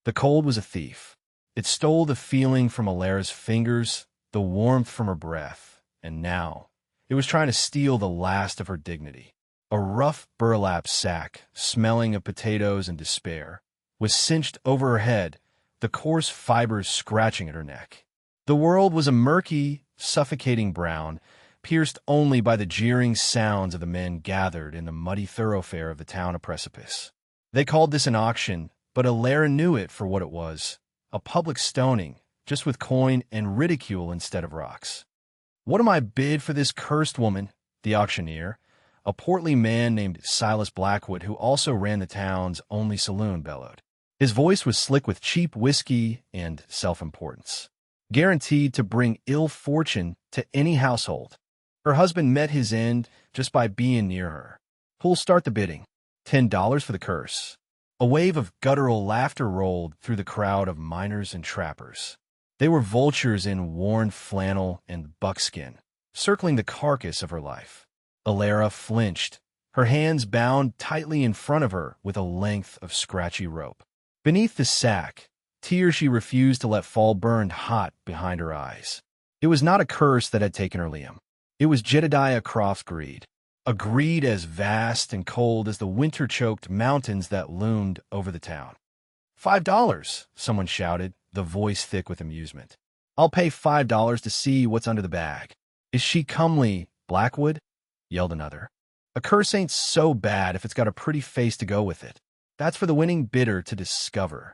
The cold was a thief. It stole the feeling from Alara's fingers, the warmth from her breath, and now it was trying to steal the last of her dignity. A rough burlap sack, smelling of potatoes and despair, was cinched over her head, the coarse fibers scratching at her neck. The world was a murky, suffocating brown, pierced only by the jeering sounds of the men gathered in the muddy thoroughfare of the town of Precipice. They called this an auction, but Alara knew it for what it was, a public stoning, just with coin and ridicule instead of rocks. "What am I bid for this cursed woman?" The auctioneer, a portly man named Silas Blackwood, who also ran the town's only saloon, bellowed. His voice was slick with cheap whiskey and self-importance, guaranteed to bring ill fortune to any household. Her husband met his end just by being near her. "Who'll start the bidding?" $10 for the curse. A wave of guttural laughter rolled through the crowd of miners and trappers. They were vultures in worn flannel and buckskin, circling the carcass of her life. Alara flinched, her hands bound tightly in front of her with a length of scratchy rope. Beneath the sack, tears she refused to let fall burned hot behind her eyes. It was not a curse that had taken her Liam. It was Jedediah Croft's greed, a greed as vast and cold as the winter-choked mountains that loomed over the town. $5, someone shouted, the voice thick with amusement. "I'll pay $5 to see what's under the bag." "Is she comely, Blackwood?" yelled another. "A curse ain't so bad if it's got a pretty face to go with it. That's for the winning bidder to discover."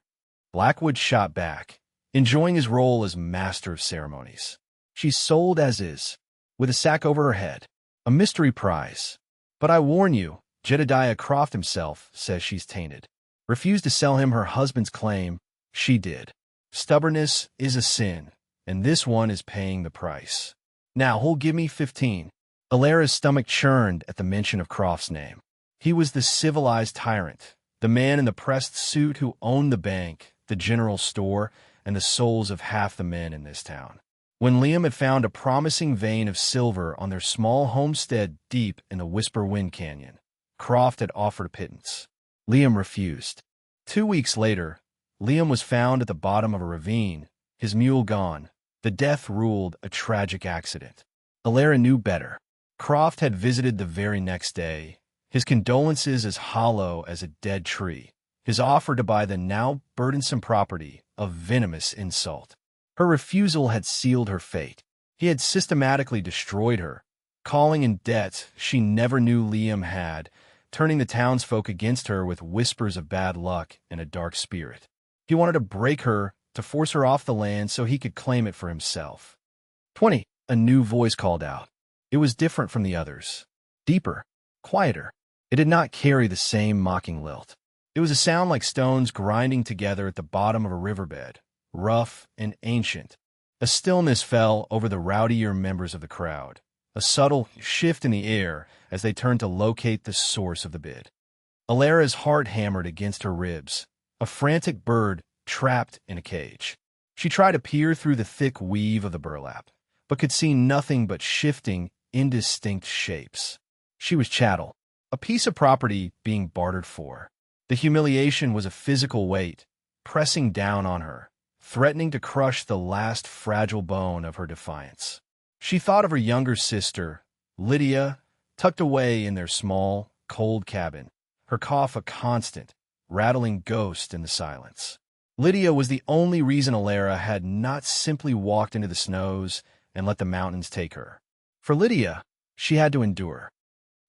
Blackwood shot back, enjoying his role as master of ceremonies. "She's sold as is, with a sack over her head. A mystery prize. But I warn you, Jedediah Croft himself says she's tainted. Refused to sell him her husband's claim. She did. Stubbornness is a sin, and this one is paying the price. Now, who'll give me 15? Alara's stomach churned at the mention of Croft's name. He was the civilized tyrant, the man in the pressed suit who owned the bank, the general store, and the souls of half the men in this town. When Liam had found a promising vein of silver on their small homestead deep in the Whisper Wind Canyon, Croft had offered a pittance. Liam refused. 2 weeks later, Liam was found at the bottom of a ravine, his mule gone. The death ruled a tragic accident. Alara knew better. Croft had visited the very next day, his condolences as hollow as a dead tree, his offer to buy the now burdensome property a venomous insult. Her refusal had sealed her fate. He had systematically destroyed her, calling in debts she never knew Liam had, turning the townsfolk against her with whispers of bad luck and a dark spirit. He wanted to break her, to force her off the land so he could claim it for himself. 20, a new voice called out. It was different from the others. Deeper, quieter. It did not carry the same mocking lilt. It was a sound like stones grinding together at the bottom of a riverbed, rough and ancient. A stillness fell over the rowdier members of the crowd, a subtle shift in the air as they turned to locate the source of the bid. Alara's heart hammered against her ribs, a frantic bird trapped in a cage. She tried to peer through the thick weave of the burlap, but could see nothing but shifting, indistinct shapes. She was chattel, a piece of property being bartered for. The humiliation was a physical weight, pressing down on her, threatening to crush the last fragile bone of her defiance. She thought of her younger sister, Lydia, tucked away in their small, cold cabin, her cough a constant, rattling ghost in the silence. Lydia was the only reason Alara had not simply walked into the snows and let the mountains take her. For Lydia, she had to endure.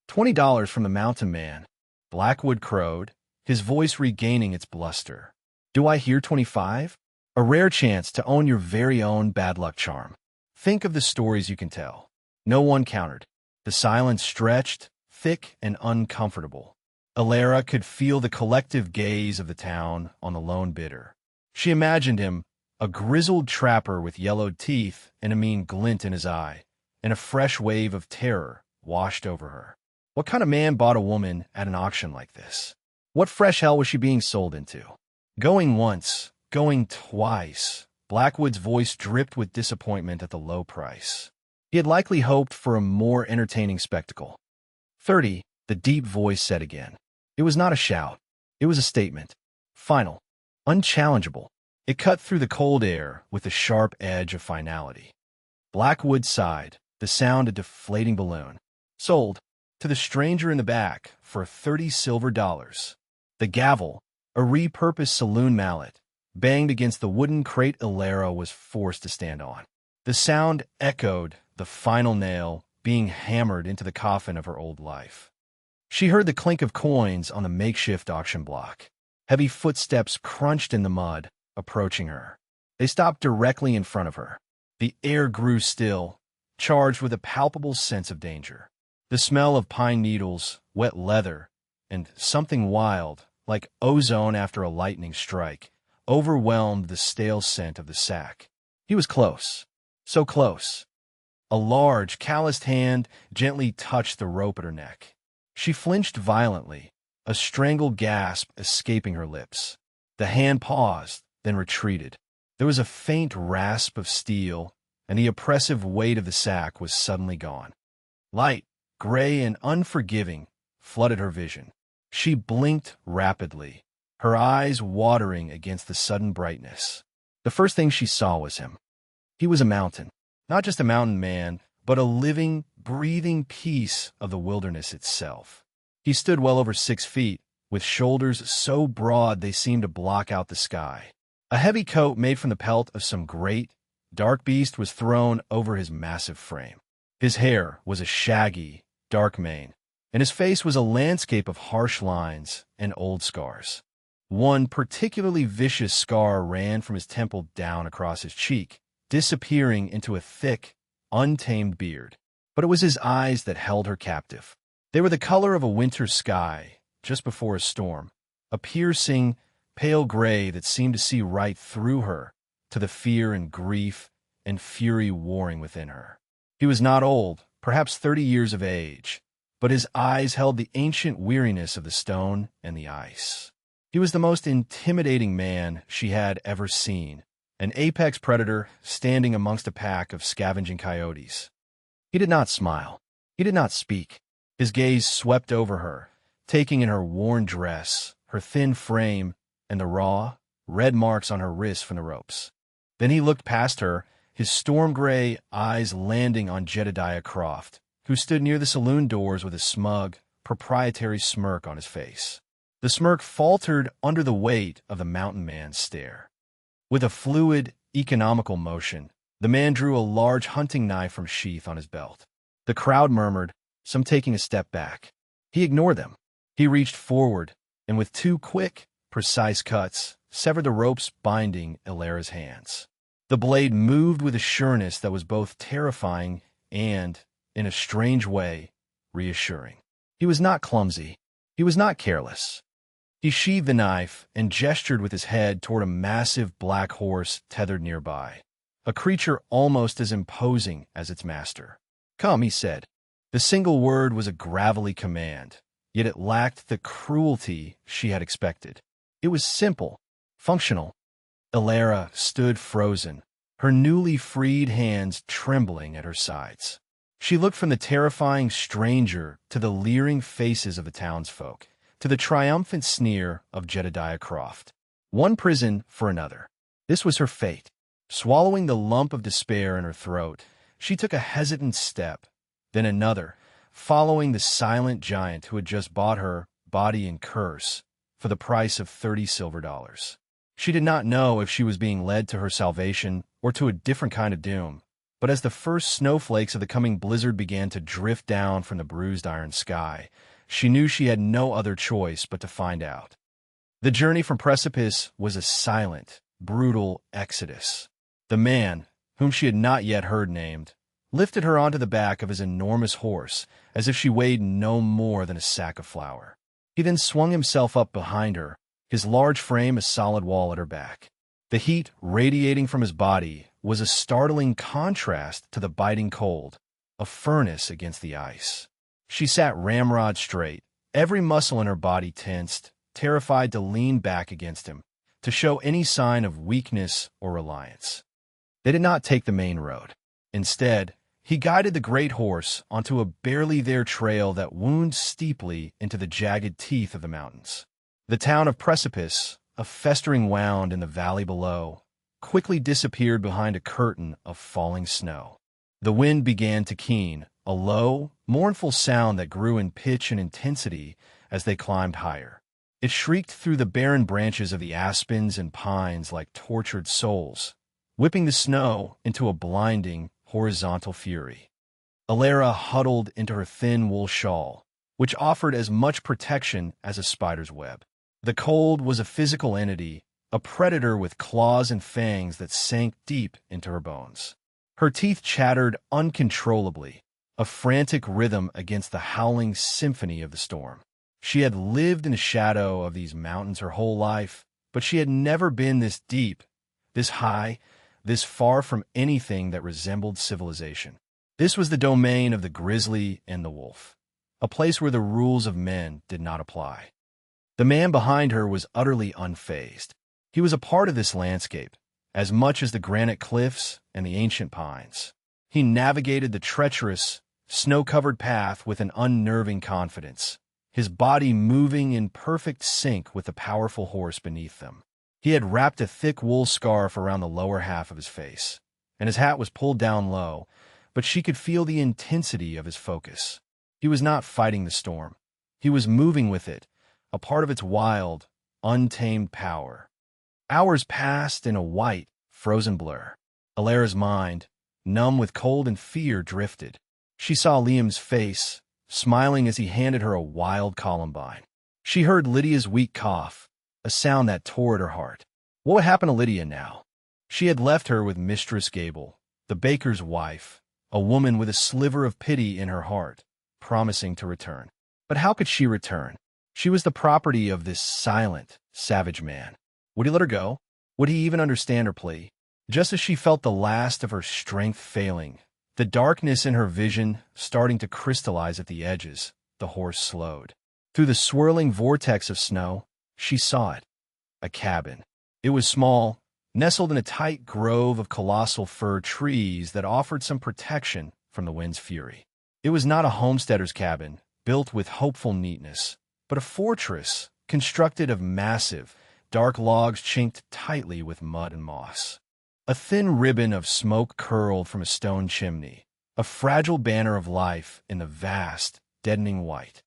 $20 from the mountain man, Blackwood crowed, his voice regaining its bluster. Do I hear 25? A rare chance to own your very own bad luck charm. Think of the stories you can tell. No one countered. The silence stretched, thick and uncomfortable. Alara could feel the collective gaze of the town on the lone bidder. She imagined him, a grizzled trapper with yellowed teeth and a mean glint in his eye, and a fresh wave of terror washed over her. What kind of man bought a woman at an auction like this? What fresh hell was she being sold into? Going once, going twice. Blackwood's voice dripped with disappointment at the low price. He had likely hoped for a more entertaining spectacle. 30, the deep voice said again. It was not a shout. It was a statement. Final. unchallengeable. It cut through the cold air with the sharp edge of finality. Blackwood sighed, the sound a deflating balloon. Sold, to the stranger in the back, for $30 silver. The gavel, a repurposed saloon mallet, banged against the wooden crate Ilera was forced to stand on. The sound echoed, the final nail being hammered into the coffin of her old life. She heard the clink of coins on the makeshift auction block. Heavy footsteps crunched in the mud, approaching her. They stopped directly in front of her. The air grew still, charged with a palpable sense of danger. The smell of pine needles, wet leather, and something wild, like ozone after a lightning strike, overwhelmed the stale scent of the sack. He was close. So close. A large, calloused hand gently touched the rope at her neck. She flinched violently, a strangled gasp escaping her lips. The hand paused, then retreated. There was a faint rasp of steel, and the oppressive weight of the sack was suddenly gone. Light, gray and unforgiving, flooded her vision. She blinked rapidly, her eyes watering against the sudden brightness. The first thing she saw was him. He was a mountain. Not just a mountain man, but a living, breathing piece of the wilderness itself. He stood well over 6 feet, with shoulders so broad they seemed to block out the sky. A heavy coat made from the pelt of some great, dark beast was thrown over his massive frame. His hair was a shaggy, dark mane, and his face was a landscape of harsh lines and old scars. One particularly vicious scar ran from his temple down across his cheek, disappearing into a thick, untamed beard. But it was his eyes that held her captive. They were the color of a winter sky, just before a storm, a piercing, pale gray that seemed to see right through her, to the fear and grief and fury warring within her. He was not old, perhaps 30 years of age, but his eyes held the ancient weariness of the stone and the ice. He was the most intimidating man she had ever seen, an apex predator standing amongst a pack of scavenging coyotes. He did not smile. He did not speak. His gaze swept over her, taking in her worn dress, her thin frame, and the raw, red marks on her wrists from the ropes. Then he looked past her, his storm-gray eyes landing on Jedediah Croft, who stood near the saloon doors with a smug, proprietary smirk on his face. The smirk faltered under the weight of the mountain man's stare. With a fluid, economical motion, the man drew a large hunting knife from sheath on his belt. The crowd murmured, some taking a step back. He ignored them. He reached forward, and with 2 quick, precise cuts, severed the ropes binding Ilera's hands. The blade moved with a sureness that was both terrifying and, in a strange way, reassuring. He was not clumsy. He was not careless. He sheathed the knife and gestured with his head toward a massive black horse tethered nearby, a creature almost as imposing as its master. Come, he said. The single word was a gravelly command, yet it lacked the cruelty she had expected. It was simple, functional. Ilera stood frozen, her newly freed hands trembling at her sides. She looked from the terrifying stranger to the leering faces of the townsfolk, to the triumphant sneer of Jedediah Croft. One prison for another. This was her fate. Swallowing the lump of despair in her throat, she took a hesitant step, then another, following the silent giant who had just bought her, body and curse, for the price of $30 silver. She did not know if she was being led to her salvation or to a different kind of doom, but as the first snowflakes of the coming blizzard began to drift down from the bruised iron sky, she knew she had no other choice but to find out. The journey from Precipice was a silent, brutal exodus. The man, whom she had not yet heard named, lifted her onto the back of his enormous horse as if she weighed no more than a sack of flour. He then swung himself up behind her, his large frame a solid wall at her back. The heat radiating from his body was a startling contrast to the biting cold, a furnace against the ice. She sat ramrod straight, every muscle in her body tensed, terrified to lean back against him, to show any sign of weakness or reliance. They did not take the main road. Instead, he guided the great horse onto a barely there trail that wound steeply into the jagged teeth of the mountains. The town of Precipice, a festering wound in the valley below, quickly disappeared behind a curtain of falling snow. The wind began to keen, a low, mournful sound that grew in pitch and intensity as they climbed higher. It shrieked through the barren branches of the aspens and pines like tortured souls, whipping the snow into a blinding, horizontal fury. Alara huddled into her thin wool shawl, which offered as much protection as a spider's web. The cold was a physical entity, a predator with claws and fangs that sank deep into her bones. Her teeth chattered uncontrollably, a frantic rhythm against the howling symphony of the storm. She had lived in the shadow of these mountains her whole life, but she had never been this deep, this high, this far from anything that resembled civilization. This was the domain of the grizzly and the wolf, a place where the rules of men did not apply. The man behind her was utterly unfazed. He was a part of this landscape, as much as the granite cliffs and the ancient pines. He navigated the treacherous, snow-covered path with an unnerving confidence, his body moving in perfect sync with the powerful horse beneath them. He had wrapped a thick wool scarf around the lower half of his face, and his hat was pulled down low, but she could feel the intensity of his focus. He was not fighting the storm. He was moving with it, a part of its wild, untamed power. Hours passed in a white, frozen blur. Alara's mind, numb with cold and fear, drifted. She saw Liam's face, smiling as he handed her a wild columbine. She heard Lydia's weak cough, a sound that tore at her heart. What would happen to Lydia now? She had left her with Mistress Gable, the baker's wife, a woman with a sliver of pity in her heart, promising to return. But how could she return? She was the property of this silent, savage man. Would he let her go? Would he even understand her plea? Just as she felt the last of her strength failing, the darkness in her vision starting to crystallize at the edges, the horse slowed. Through the swirling vortex of snow, she saw it. A cabin. It was small, nestled in a tight grove of colossal fir trees that offered some protection from the wind's fury. It was not a homesteader's cabin, built with hopeful neatness, but a fortress constructed of massive, dark logs chinked tightly with mud and moss. A thin ribbon of smoke curled from a stone chimney, a fragile banner of life in the vast, deadening white.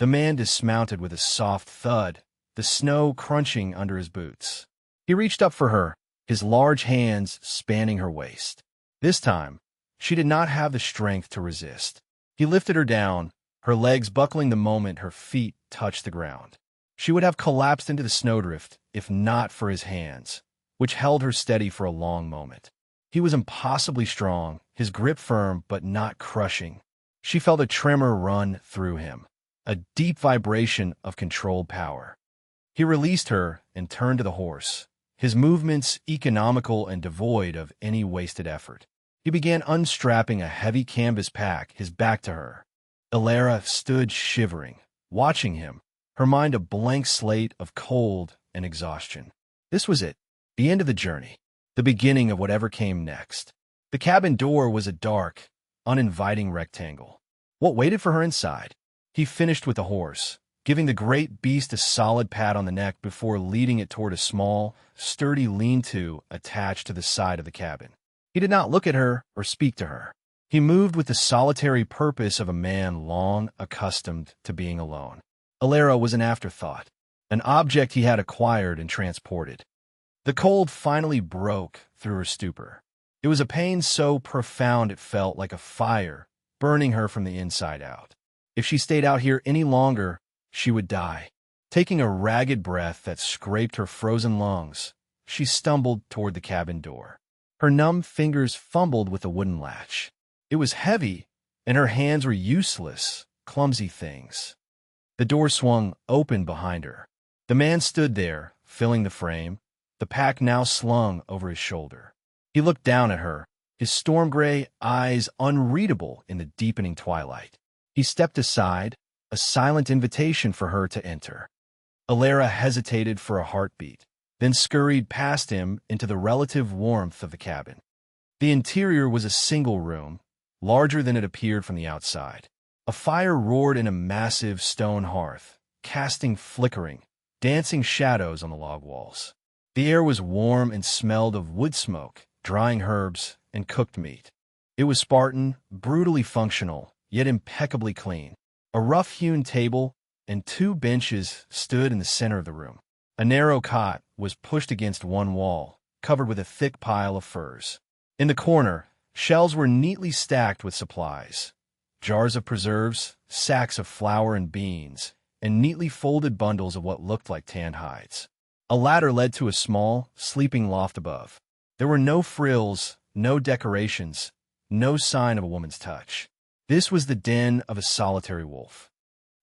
The man dismounted with a soft thud, the snow crunching under his boots. He reached up for her, his large hands spanning her waist. This time, she did not have the strength to resist. He lifted her down, her legs buckling the moment her feet touched the ground. She would have collapsed into the snowdrift if not for his hands, which held her steady for a long moment. He was impossibly strong, his grip firm but not crushing. She felt a tremor run through him, a deep vibration of controlled power. He released her and turned to the horse, his movements economical and devoid of any wasted effort. He began unstrapping a heavy canvas pack, his back to her. Alara stood shivering, watching him, her mind a blank slate of cold and exhaustion. This was it, the end of the journey, the beginning of whatever came next. The cabin door was a dark, uninviting rectangle. What waited for her inside? He finished with the horse, giving the great beast a solid pat on the neck before leading it toward a small, sturdy lean-to attached to the side of the cabin. He did not look at her or speak to her. He moved with the solitary purpose of a man long accustomed to being alone. Alara was an afterthought, an object he had acquired and transported. The cold finally broke through her stupor. It was a pain so profound it felt like a fire burning her from the inside out. If she stayed out here any longer, she would die. Taking a ragged breath that scraped her frozen lungs, she stumbled toward the cabin door. Her numb fingers fumbled with the wooden latch. It was heavy, and her hands were useless, clumsy things. The door swung open behind her. The man stood there, filling the frame, the pack now slung over his shoulder. He looked down at her, his storm-gray eyes unreadable in the deepening twilight. He stepped aside, a silent invitation for her to enter. Alara hesitated for a heartbeat, then scurried past him into the relative warmth of the cabin. The interior was a single room, larger than it appeared from the outside. A fire roared in a massive stone hearth, casting flickering, dancing shadows on the log walls. The air was warm and smelled of wood smoke, drying herbs, and cooked meat. It was Spartan, brutally functional, yet impeccably clean. A rough-hewn table and 2 benches stood in the center of the room. A narrow cot was pushed against one wall, covered with a thick pile of furs. In the corner, shelves were neatly stacked with supplies. Jars of preserves, sacks of flour and beans, and neatly folded bundles of what looked like tanned hides. A ladder led to a small, sleeping loft above. There were no frills, no decorations, no sign of a woman's touch. This was the den of a solitary wolf.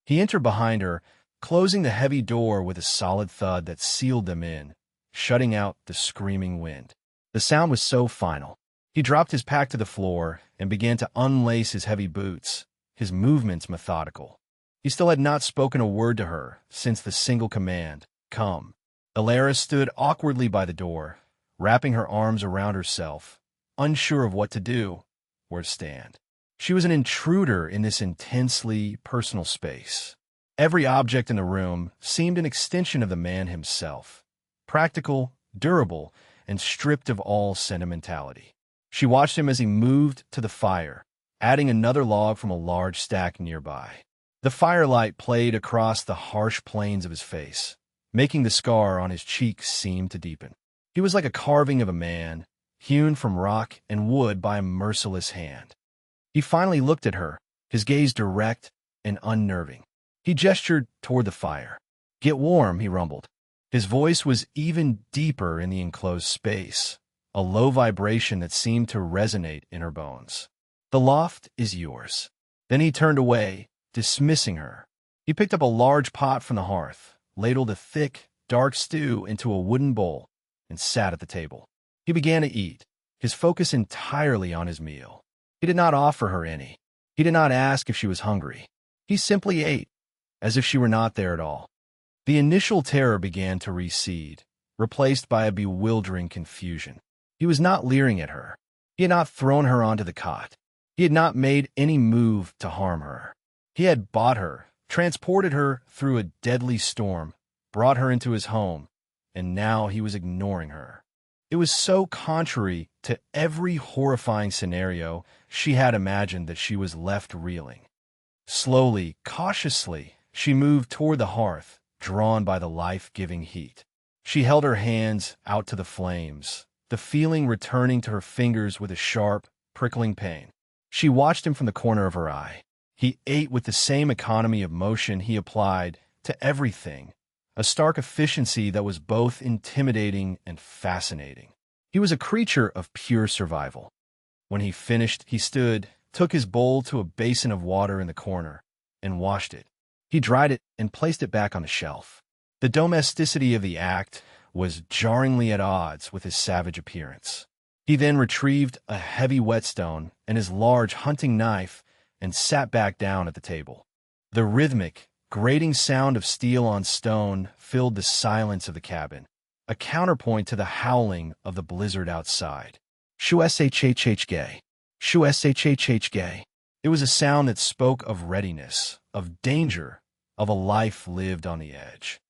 He entered behind her, closing the heavy door with a solid thud that sealed them in, shutting out the screaming wind. The sound was so final. He dropped his pack to the floor and began to unlace his heavy boots, his movements methodical. He still had not spoken a word to her since the single command, "Come." Alara stood awkwardly by the door, wrapping her arms around herself, unsure of what to do or to stand. She was an intruder in this intensely personal space. Every object in the room seemed an extension of the man himself, practical, durable, and stripped of all sentimentality. She watched him as he moved to the fire, adding another log from a large stack nearby. The firelight played across the harsh planes of his face, making the scar on his cheek seem to deepen. He was like a carving of a man, hewn from rock and wood by a merciless hand. He finally looked at her, his gaze direct and unnerving. He gestured toward the fire. "Get warm," he rumbled. His voice was even deeper in the enclosed space, a low vibration that seemed to resonate in her bones. "The loft is yours." Then he turned away, dismissing her. He picked up a large pot from the hearth, ladled a thick, dark stew into a wooden bowl, and sat at the table. He began to eat, his focus entirely on his meal. He did not offer her any. He did not ask if she was hungry. He simply ate, as if she were not there at all. The initial terror began to recede, replaced by a bewildering confusion. He was not leering at her. He had not thrown her onto the cot. He had not made any move to harm her. He had bought her, transported her through a deadly storm, brought her into his home, and now he was ignoring her. It was so contrary to every horrifying scenario she had imagined that she was left reeling. Slowly, cautiously, she moved toward the hearth, drawn by the life-giving heat. She held her hands out to the flames, the feeling returning to her fingers with a sharp, prickling pain. She watched him from the corner of her eye. He ate with the same economy of motion he applied to everything, a stark efficiency that was both intimidating and fascinating. He was a creature of pure survival. When he finished, he stood, took his bowl to a basin of water in the corner, and washed it. He dried it and placed it back on a shelf. The domesticity of the act was jarringly at odds with his savage appearance. He then retrieved a heavy whetstone and his large hunting knife and sat back down at the table. The rhythmic, grating sound of steel on stone filled the silence of the cabin, a counterpoint to the howling of the blizzard outside. Shu-shhh-gay. Shu-shhh-gay. It was a sound that spoke of readiness, of danger, of a life lived on the edge.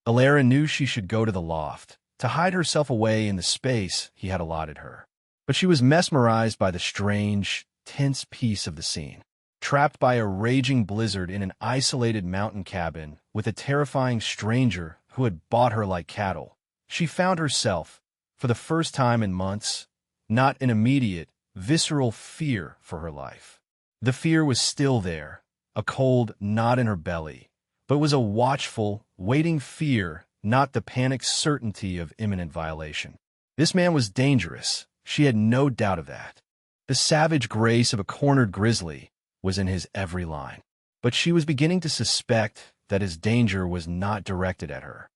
Alara knew she should go to the loft, to hide herself away in the space he had allotted her. But she was mesmerized by the strange, tense peace of the scene. Trapped by a raging blizzard in an isolated mountain cabin with a terrifying stranger who had bought her like cattle, she found herself, for the first time in months, not in immediate, visceral fear for her life. The fear was still there, a cold knot in her belly, but it was a watchful, waiting fear, not the panicked certainty of imminent violation. This man was dangerous, she had no doubt of that. The savage grace of a cornered grizzly was in his every line, but she was beginning to suspect that his danger was not directed at her.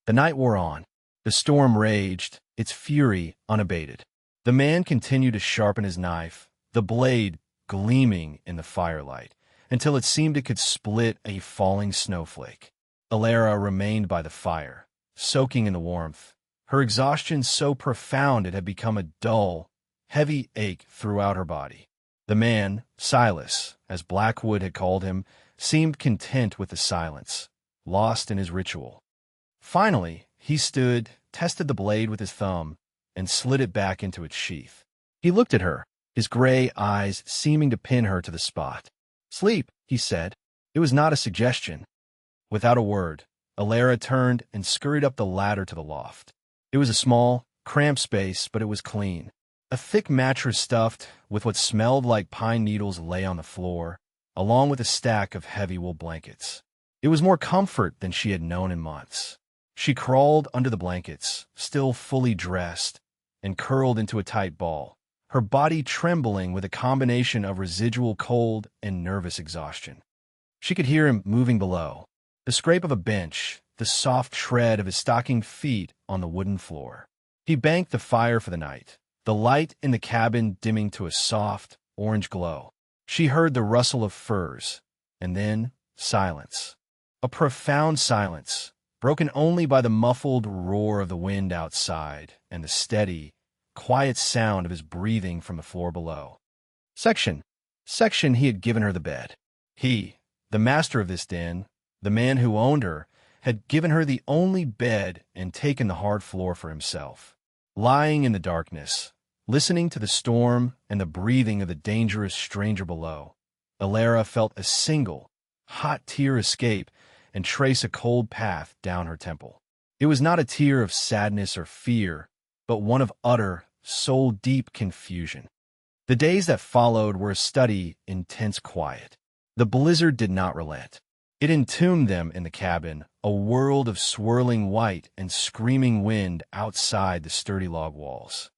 The night wore on. The storm raged, its fury unabated. The man continued to sharpen his knife, the blade gleaming in the firelight, until it seemed it could split a falling snowflake. Alara remained by the fire, soaking in the warmth, her exhaustion so profound it had become a dull, heavy ache throughout her body. The man, Silas, as Blackwood had called him, seemed content with the silence, lost in his ritual. Finally, he stood, tested the blade with his thumb, and slid it back into its sheath. He looked at her, his gray eyes seeming to pin her to the spot. "Sleep," he said. It was not a suggestion. Without a word, Alara turned and scurried up the ladder to the loft. It was a small, cramped space, but it was clean. A thick mattress stuffed with what smelled like pine needles lay on the floor, along with a stack of heavy wool blankets. It was more comfort than she had known in months. She crawled under the blankets, still fully dressed, and curled into a tight ball, her body trembling with a combination of residual cold and nervous exhaustion. She could hear him moving below, the scrape of a bench, the soft tread of his stocking feet on the wooden floor. He banked the fire for the night, the light in the cabin dimming to a soft, orange glow. She heard the rustle of furs, and then silence. A profound silence, broken only by the muffled roar of the wind outside and the steady, quiet sound of his breathing from the floor below. Section he had given her the bed. He, the master of this den, the man who owned her, had given her the only bed and taken the hard floor for himself. Lying in the darkness, listening to the storm and the breathing of the dangerous stranger below, Alara felt a single, hot tear escape and trace a cold path down her temple. It was not a tear of sadness or fear, but one of utter, soul-deep confusion. The days that followed were a study in tense quiet. The blizzard did not relent. It entombed them in the cabin, a world of swirling white and screaming wind outside the sturdy log walls.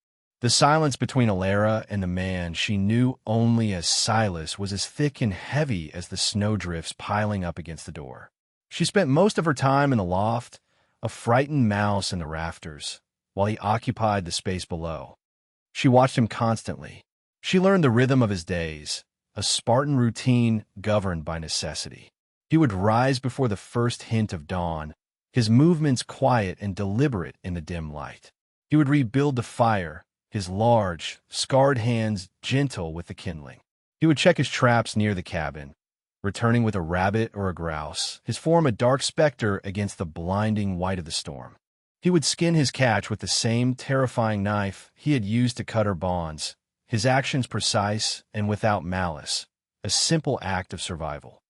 The silence between Alara and the man she knew only as Silas was as thick and heavy as the snowdrifts piling up against the door. She spent most of her time in the loft, a frightened mouse in the rafters, while he occupied the space below. She watched him constantly. She learned the rhythm of his days, a Spartan routine governed by necessity. He would rise before the first hint of dawn, his movements quiet and deliberate in the dim light. He would rebuild the fire, his large, scarred hands gentle with the kindling. He would check his traps near the cabin, returning with a rabbit or a grouse, his form a dark specter against the blinding white of the storm. He would skin his catch with the same terrifying knife he had used to cut her bonds, his actions precise and without malice, a simple act of survival.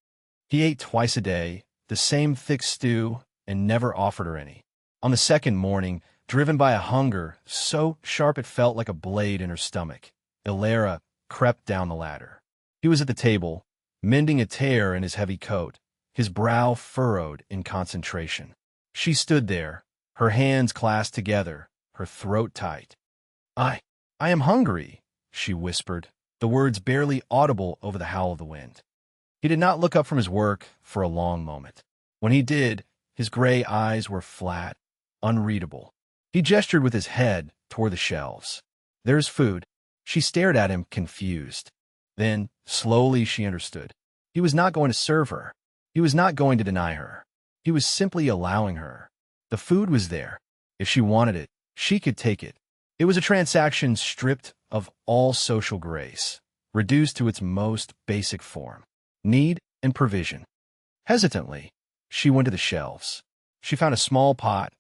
He ate twice a day, the same thick stew, and never offered her any. On the second morning, driven by a hunger so sharp it felt like a blade in her stomach, Alara crept down the ladder. He was at the table, mending a tear in his heavy coat, his brow furrowed in concentration. She stood there, her hands clasped together, her throat tight. I am hungry," she whispered, the words barely audible over the howl of the wind. He did not look up from his work for a long moment. When he did, his gray eyes were flat, unreadable. He gestured with his head toward the shelves. "There's food." She stared at him, confused. Then, slowly, she understood. He was not going to serve her. He was not going to deny her. He was simply allowing her. The food was there. If she wanted it, she could take it. It was a transaction stripped of all social grace, reduced to its most basic form: need and provision. Hesitantly, she went to the shelves. She found a small pot,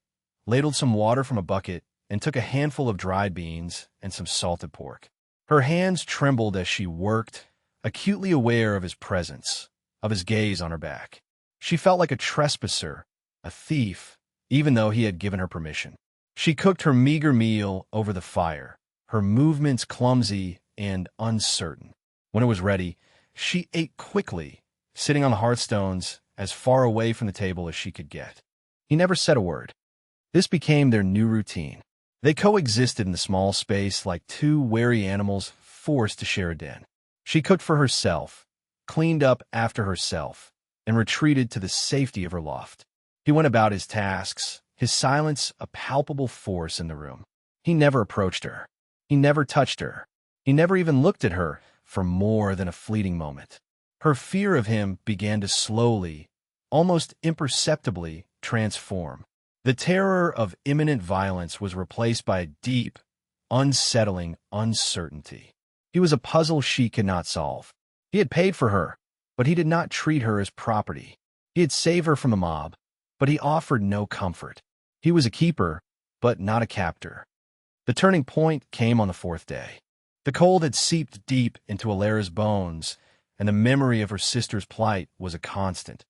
ladled some water from a bucket, and took a handful of dried beans and some salted pork. Her hands trembled as she worked, acutely aware of his presence, of his gaze on her back. She felt like a trespasser, a thief, even though he had given her permission. She cooked her meager meal over the fire, her movements clumsy and uncertain. When it was ready, she ate quickly, sitting on the hearthstones as far away from the table as she could get. He never said a word. This became their new routine. They coexisted in the small space like two wary animals forced to share a den. She cooked for herself, cleaned up after herself, and retreated to the safety of her loft. He went about his tasks, his silence a palpable force in the room. He never approached her. He never touched her. He never even looked at her for more than a fleeting moment. Her fear of him began to slowly, almost imperceptibly, transform. The terror of imminent violence was replaced by a deep, unsettling uncertainty. He was a puzzle she could not solve. He had paid for her, but he did not treat her as property. He had saved her from the mob, but he offered no comfort. He was a keeper, but not a captor. The turning point came on the fourth day. The cold had seeped deep into Alara's bones, and the memory of her sister's plight was a constant,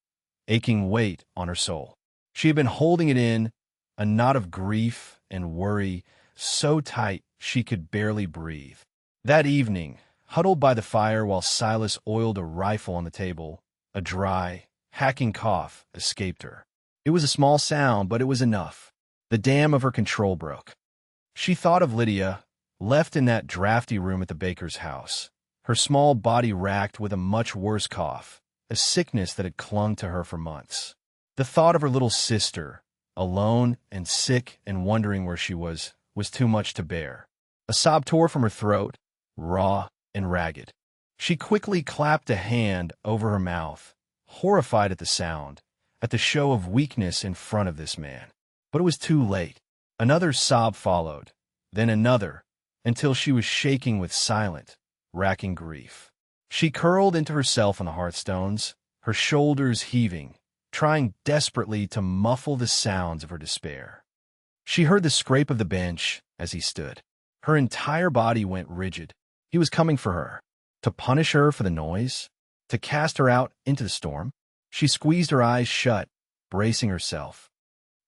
aching weight on her soul. She had been holding it in, a knot of grief and worry so tight she could barely breathe. That evening, huddled by the fire while Silas oiled a rifle on the table, a dry, hacking cough escaped her. It was a small sound, but it was enough. The dam of her control broke. She thought of Lydia, left in that drafty room at the baker's house, her small body racked with a much worse cough, a sickness that had clung to her for months. The thought of her little sister, alone and sick and wondering where she was too much to bear. A sob tore from her throat, raw and ragged. She quickly clapped a hand over her mouth, horrified at the sound, at the show of weakness in front of this man. But it was too late. Another sob followed, then another, until she was shaking with silent, racking grief. She curled into herself on the hearthstones, her shoulders heaving, trying desperately to muffle the sounds of her despair. She heard the scrape of the bench as he stood. Her entire body went rigid. He was coming for her, to punish her for the noise, to cast her out into the storm. She squeezed her eyes shut, bracing herself.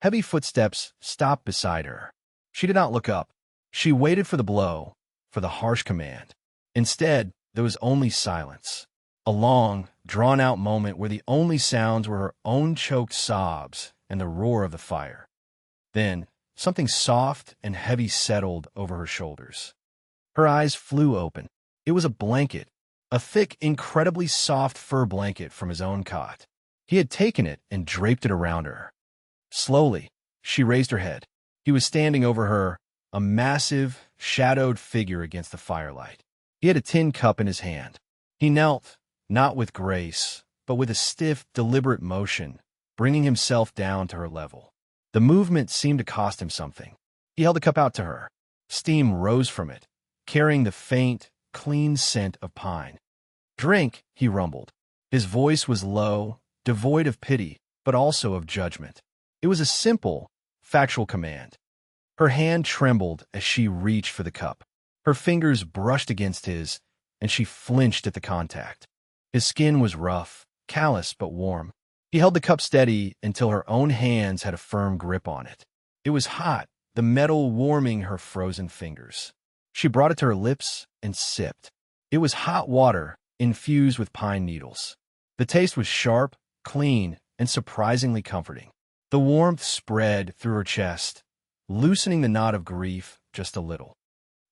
Heavy footsteps stopped beside her. She did not look up. She waited for the blow, for the harsh command. Instead, there was only silence. A long, drawn-out moment where the only sounds were her own choked sobs and the roar of the fire. Then, something soft and heavy settled over her shoulders. Her eyes flew open. It was a blanket, a thick, incredibly soft fur blanket from his own cot. He had taken it and draped it around her. Slowly, she raised her head. He was standing over her, a massive, shadowed figure against the firelight. He had a tin cup in his hand. He knelt, not with grace, but with a stiff, deliberate motion, bringing himself down to her level. The movement seemed to cost him something. He held the cup out to her. Steam rose from it, carrying the faint, clean scent of pine. "Drink," he rumbled. His voice was low, devoid of pity, but also of judgment. It was a simple, factual command. Her hand trembled as she reached for the cup. Her fingers brushed against his, and she flinched at the contact. His skin was rough, callous but warm. He held the cup steady until her own hands had a firm grip on it. It was hot, the metal warming her frozen fingers. She brought it to her lips and sipped. It was hot water infused with pine needles. The taste was sharp, clean, and surprisingly comforting. The warmth spread through her chest, loosening the knot of grief just a little.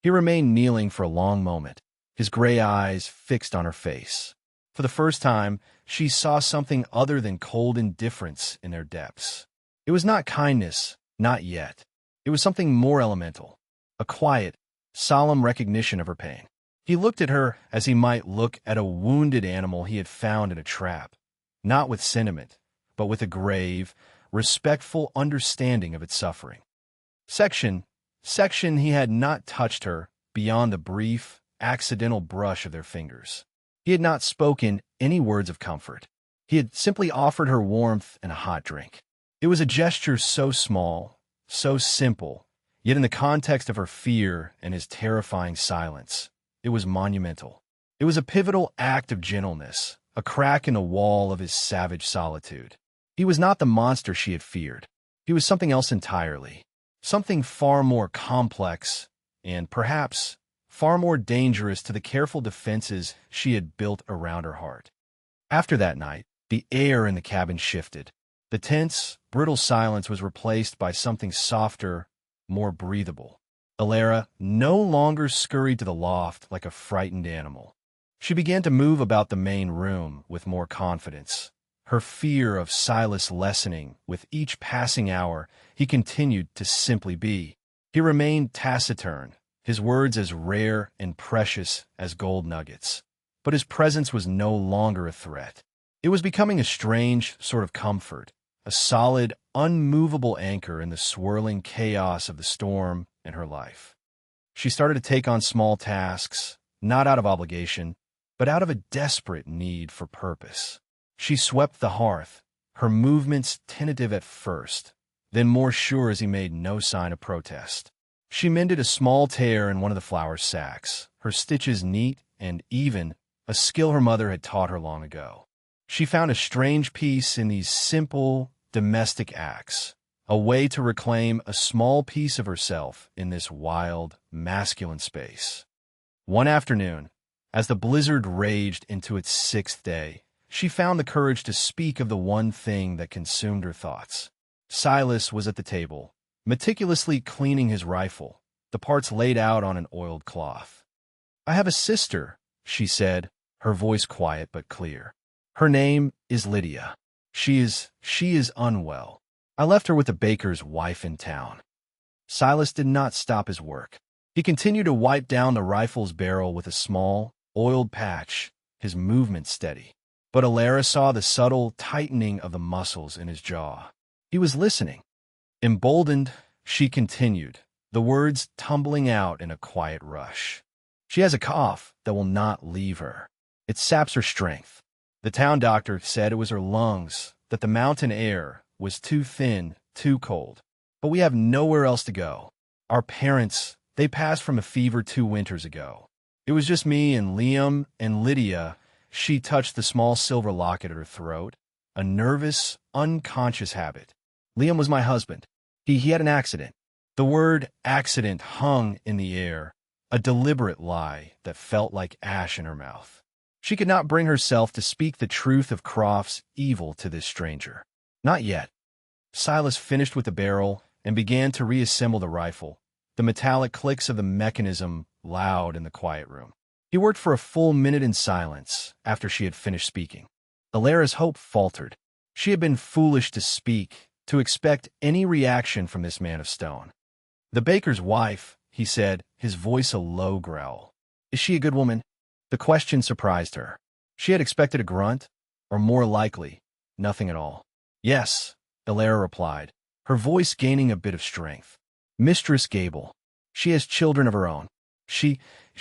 He remained kneeling for a long moment, his gray eyes fixed on her face. For the first time, she saw something other than cold indifference in their depths. It was not kindness, not yet. It was something more elemental, a quiet, solemn recognition of her pain. He looked at her as he might look at a wounded animal he had found in a trap, not with sentiment, but with a grave, respectful understanding of its suffering. Section he had not touched her beyond the brief, accidental brush of their fingers. He had not spoken any words of comfort. He had simply offered her warmth and a hot drink. It was a gesture so small, so simple, yet in the context of her fear and his terrifying silence, it was monumental. It was a pivotal act of gentleness, a crack in the wall of his savage solitude. He was not the monster she had feared. He was something else entirely, something far more complex and, perhaps, far more dangerous to the careful defenses she had built around her heart. After that night, the air in the cabin shifted. The tense, brittle silence was replaced by something softer, more breathable. Alara no longer scurried to the loft like a frightened animal. She began to move about the main room with more confidence. Her fear of Silas lessening with each passing hour, he continued to simply be. He remained taciturn, his words as rare and precious as gold nuggets. But his presence was no longer a threat. It was becoming a strange sort of comfort, a solid, unmovable anchor in the swirling chaos of the storm in her life. She started to take on small tasks, not out of obligation, but out of a desperate need for purpose. She swept the hearth, her movements tentative at first, then more sure as he made no sign of protest. She mended a small tear in one of the flower sacks, her stitches neat and even, a skill her mother had taught her long ago. She found a strange peace in these simple, domestic acts, a way to reclaim a small piece of herself in this wild, masculine space. One afternoon, as the blizzard raged into its sixth day, she found the courage to speak of the one thing that consumed her thoughts. Silas was at the table, meticulously cleaning his rifle, the parts laid out on an oiled cloth. "I have a sister," she said, her voice quiet but clear. "Her name is Lydia. She is unwell. I left her with the baker's wife in town." Silas did not stop his work. He continued to wipe down the rifle's barrel with a small, oiled patch, his movement steady. But Alara saw the subtle tightening of the muscles in his jaw. He was listening. Emboldened, she continued, the words tumbling out in a quiet rush. "She has a cough that will not leave her. It saps her strength. The town doctor said it was her lungs, that the mountain air was too thin, too cold. But we have nowhere else to go. Our parents, they passed from a fever 2 winters ago. It was just me and Liam and Lydia." She touched the small silver locket at her throat, a nervous, unconscious habit. "Liam was my husband. He had an accident." The word accident hung in the air, a deliberate lie that felt like ash in her mouth. She could not bring herself to speak the truth of Croft's evil to this stranger. Not yet. Silas finished with the barrel and began to reassemble the rifle, the metallic clicks of the mechanism loud in the quiet room. He worked for a full minute in silence after she had finished speaking. Alara's hope faltered. She had been foolish to speak, to expect any reaction from this man of stone. "The baker's wife," he said, his voice a low growl. "Is she a good woman?" The question surprised her. She had expected a grunt, or more likely, nothing at all. "Yes," Alara replied, her voice gaining a bit of strength. "Mistress Gable. She has children of her own. She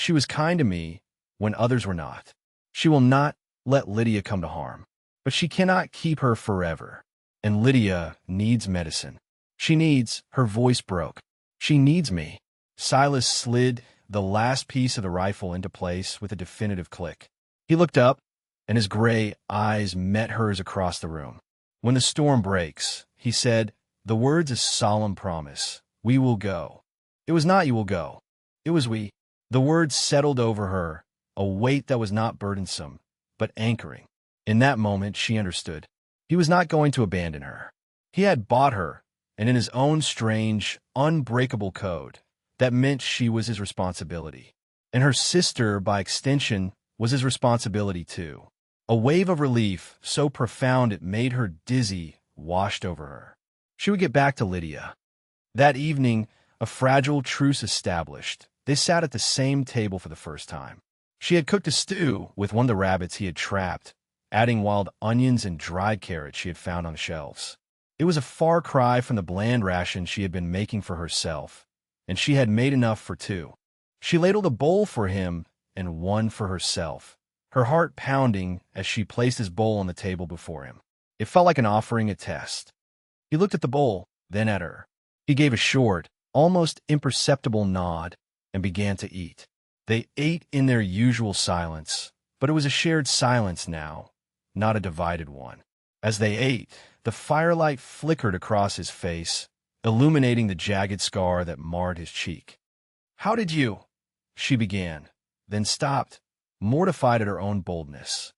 was kind to me when others were not. She will not let Lydia come to harm. But she cannot keep her forever. And Lydia needs medicine. Her voice broke. She needs me." Silas slid the last piece of the rifle into place with a definitive click. He looked up, and his gray eyes met hers across the room. "When the storm breaks," he said, the words a solemn promise, "we will go." It was not "you will go." It was "we." The words settled over her, a weight that was not burdensome, but anchoring. In that moment, she understood. He was not going to abandon her. He had bought her, and in his own strange, unbreakable code, that meant she was his responsibility. And her sister, by extension, was his responsibility too. A wave of relief, so profound it made her dizzy, washed over her. She would get back to Lydia. That evening, a fragile truce established, they sat at the same table for the first time. She had cooked a stew with one of the rabbits he had trapped, adding wild onions and dried carrots she had found on the shelves. It was a far cry from the bland ration she had been making for herself, and she had made enough for 2. She ladled a bowl for him and one for herself, her heart pounding as she placed his bowl on the table before him. It felt like an offering, a test. He looked at the bowl, then at her. He gave a short, almost imperceptible nod and began to eat. They ate in their usual silence, but it was a shared silence now, not a divided one. As they ate, the firelight flickered across his face, illuminating the jagged scar that marred his cheek. "How did you—" she began, then stopped, mortified at her own boldness.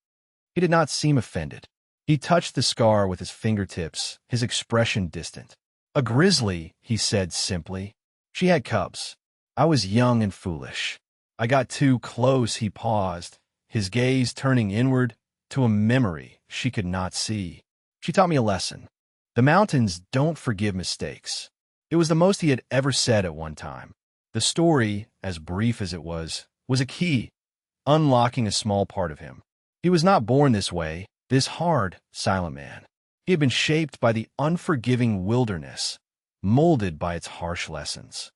He did not seem offended. He touched the scar with his fingertips, his expression distant. "A grizzly," he said simply. "She had cubs. I was young and foolish. I got too close." He paused, his gaze turning inward to a memory she could not see. "She taught me a lesson. The mountains don't forgive mistakes." It was the most he had ever said at one time. The story, as brief as it was a key, unlocking a small part of him. He was not born this way, this hard, silent man. He had been shaped by the unforgiving wilderness, molded by its harsh lessons.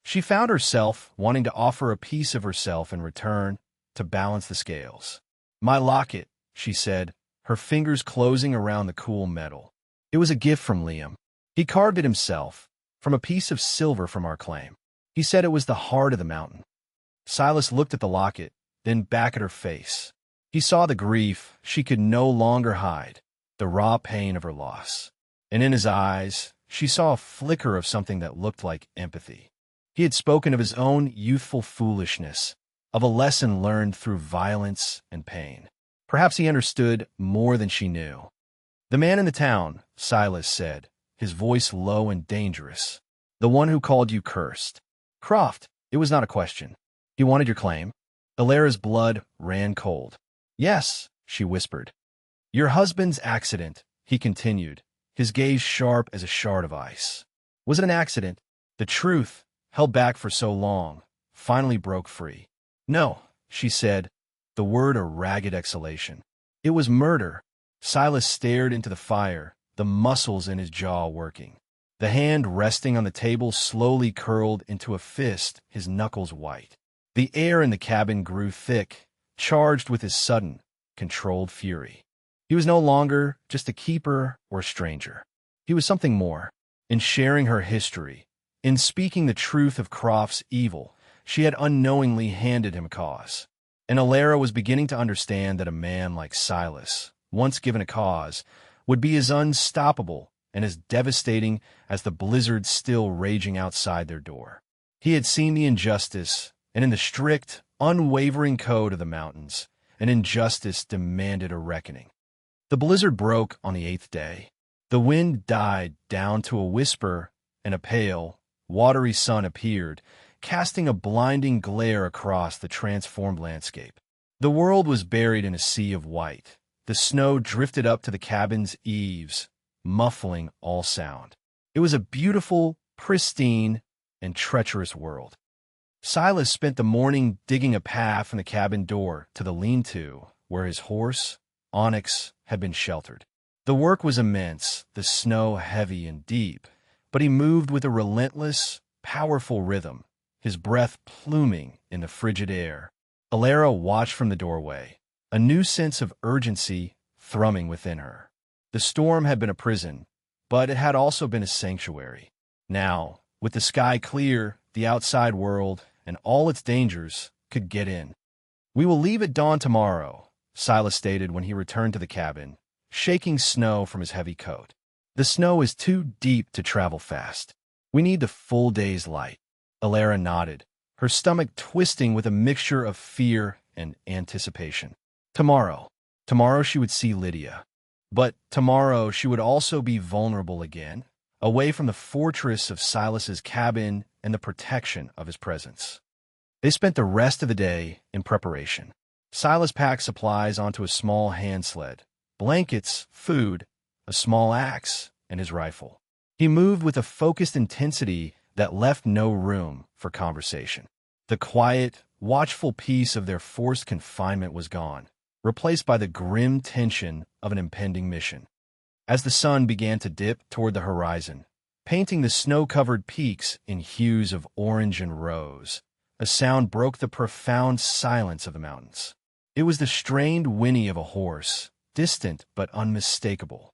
She found herself wanting to offer a piece of herself in return to balance the scales. "My locket," she said, her fingers closing around the cool metal. "It was a gift from Liam. He carved it himself, from a piece of silver from our claim. He said it was the heart of the mountain. Silas looked at the locket, then back at her face. He saw the grief she could no longer hide, the raw pain of her loss. And in his eyes, she saw a flicker of something that looked like empathy. He had spoken of his own youthful foolishness, of a lesson learned through violence and pain. Perhaps he understood more than she knew. "The man in the town," Silas said, his voice low and dangerous. "The one who called you cursed." "Croft." It was not a question. "He wanted your claim?" Alara's blood ran cold. "Yes," she whispered. "Your husband's accident," he continued, his gaze sharp as a shard of ice. "Was it an accident?" The truth, held back for so long, finally broke free. "No," she said, the word a ragged exhalation. "It was murder." Silas stared into the fire, the muscles in his jaw working. The hand resting on the table slowly curled into a fist, his knuckles white. The air in the cabin grew thick, charged with his sudden, controlled fury. He was no longer just a keeper or a stranger. He was something more. In sharing her history, in speaking the truth of Croft's evil, she had unknowingly handed him a cause. And Alara was beginning to understand that a man like Silas, once given a cause, would be as unstoppable and as devastating as the blizzard still raging outside their door. He had seen the injustice, and in the strict, unwavering code of the mountains, an injustice demanded a reckoning. The blizzard broke on the 8th day. The wind died down to a whisper, and a pale, watery sun appeared, casting a blinding glare across the transformed landscape. The world was buried in a sea of white. The snow drifted up to the cabin's eaves, muffling all sound. It was a beautiful, pristine, and treacherous world. Silas spent the morning digging a path from the cabin door to the lean-to, where his horse, Onyx, had been sheltered. The work was immense, the snow heavy and deep, but he moved with a relentless, powerful rhythm, his breath pluming in the frigid air. Alara watched from the doorway, a new sense of urgency thrumming within her. The storm had been a prison, but it had also been a sanctuary. Now, with the sky clear, the outside world and all its dangers could get in. "We will leave at dawn tomorrow," Silas stated when he returned to the cabin, shaking snow from his heavy coat. "The snow is too deep to travel fast. We need the full day's light." Alara nodded, her stomach twisting with a mixture of fear and anticipation. Tomorrow. Tomorrow she would see Lydia. But tomorrow she would also be vulnerable again, away from the fortress of Silas's cabin and the protection of his presence. They spent the rest of the day in preparation. Silas packed supplies onto a small hand sled, blankets, food, a small axe, and his rifle. He moved with a focused intensity that left no room for conversation. The quiet, watchful peace of their forced confinement was gone, replaced by the grim tension of an impending mission. As the sun began to dip toward the horizon, painting the snow-covered peaks in hues of orange and rose, a sound broke the profound silence of the mountains. It was the strained whinny of a horse, distant but unmistakable.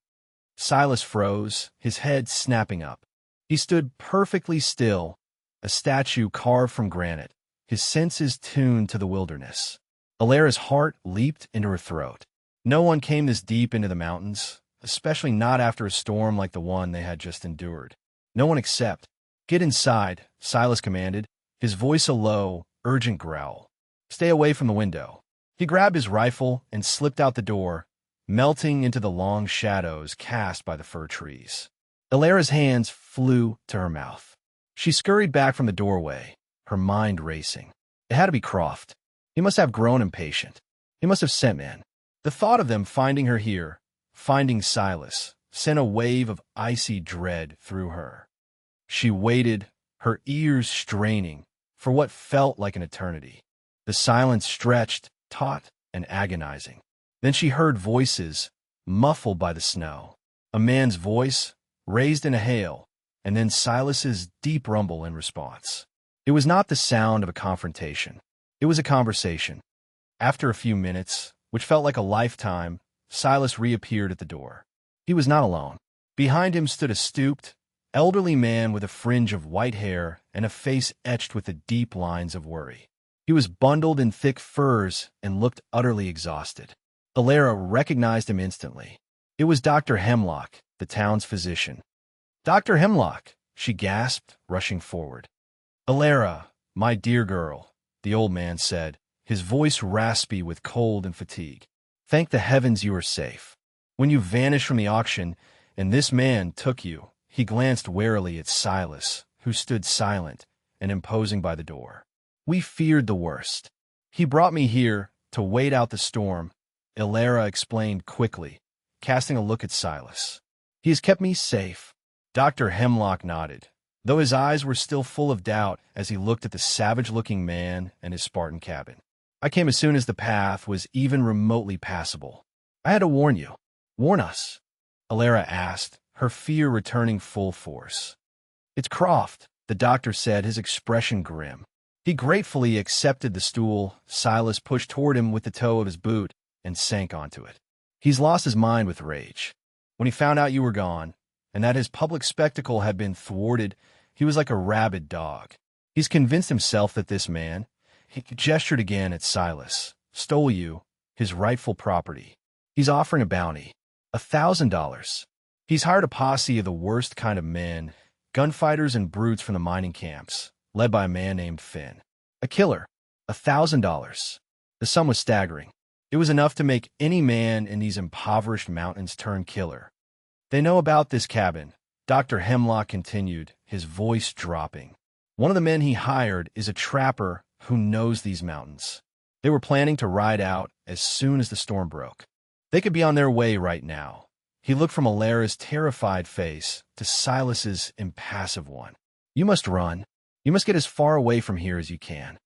Silas froze, his head snapping up. He stood perfectly still, a statue carved from granite, his senses tuned to the wilderness. Alara's heart leaped into her throat. No one came this deep into the mountains, especially not after a storm like the one they had just endured. No one except. "Get inside," Silas commanded, his voice a low, urgent growl. "Stay away from the window." He grabbed his rifle and slipped out the door, melting into the long shadows cast by the fir trees. Alara's hands flew to her mouth. She scurried back from the doorway, her mind racing. It had to be Croft. He must have grown impatient. He must have sent men. The thought of them finding her here, finding Silas, sent a wave of icy dread through her. She waited, her ears straining, for what felt like an eternity. The silence stretched, taut, and agonizing. Then she heard voices, muffled by the snow. A man's voice, raised in a hail, and then Silas's deep rumble in response. It was not the sound of a confrontation. It was a conversation. After a few minutes, which felt like a lifetime, Silas reappeared at the door. He was not alone. Behind him stood a stooped, elderly man with a fringe of white hair and a face etched with the deep lines of worry. He was bundled in thick furs and looked utterly exhausted. Alara recognized him instantly. It was Dr. Hemlock, the town's physician. "Dr. Hemlock," she gasped, rushing forward. "Alara, my dear girl," the old man said, his voice raspy with cold and fatigue. "Thank the heavens you are safe. When you vanished from the auction and this man took you," he glanced warily at Silas, who stood silent and imposing by the door. "We feared the worst. He brought me here to wait out the storm," Alara explained quickly, casting a look at Silas. "He has kept me safe." Dr. Hemlock nodded, though his eyes were still full of doubt as he looked at the savage-looking man and his Spartan cabin. "I came as soon as the path was even remotely passable. I had to warn you." "Warn us?" Alara asked, her fear returning full force. "It's Croft," the doctor said, his expression grim. He gratefully accepted the stool Silas pushed toward him with the toe of his boot and sank onto it. "He's lost his mind with rage. When he found out you were gone, and that his public spectacle had been thwarted, he was like a rabid dog. He's convinced himself that this man," he gestured again at Silas, "stole you, his rightful property. He's offering a bounty, $1,000. He's hired a posse of the worst kind of men, gunfighters and brutes from the mining camps, led by a man named Finn. A killer, $1,000. The sum was staggering. It was enough to make any man in these impoverished mountains turn killer. They know about this cabin," Dr. Hemlock continued, his voice dropping. "One of the men he hired is a trapper who knows these mountains. They were planning to ride out as soon as the storm broke. They could be on their way right now." He looked from Alara's terrified face to Silas's impassive one. "You must run. You must get as far away from here as you can."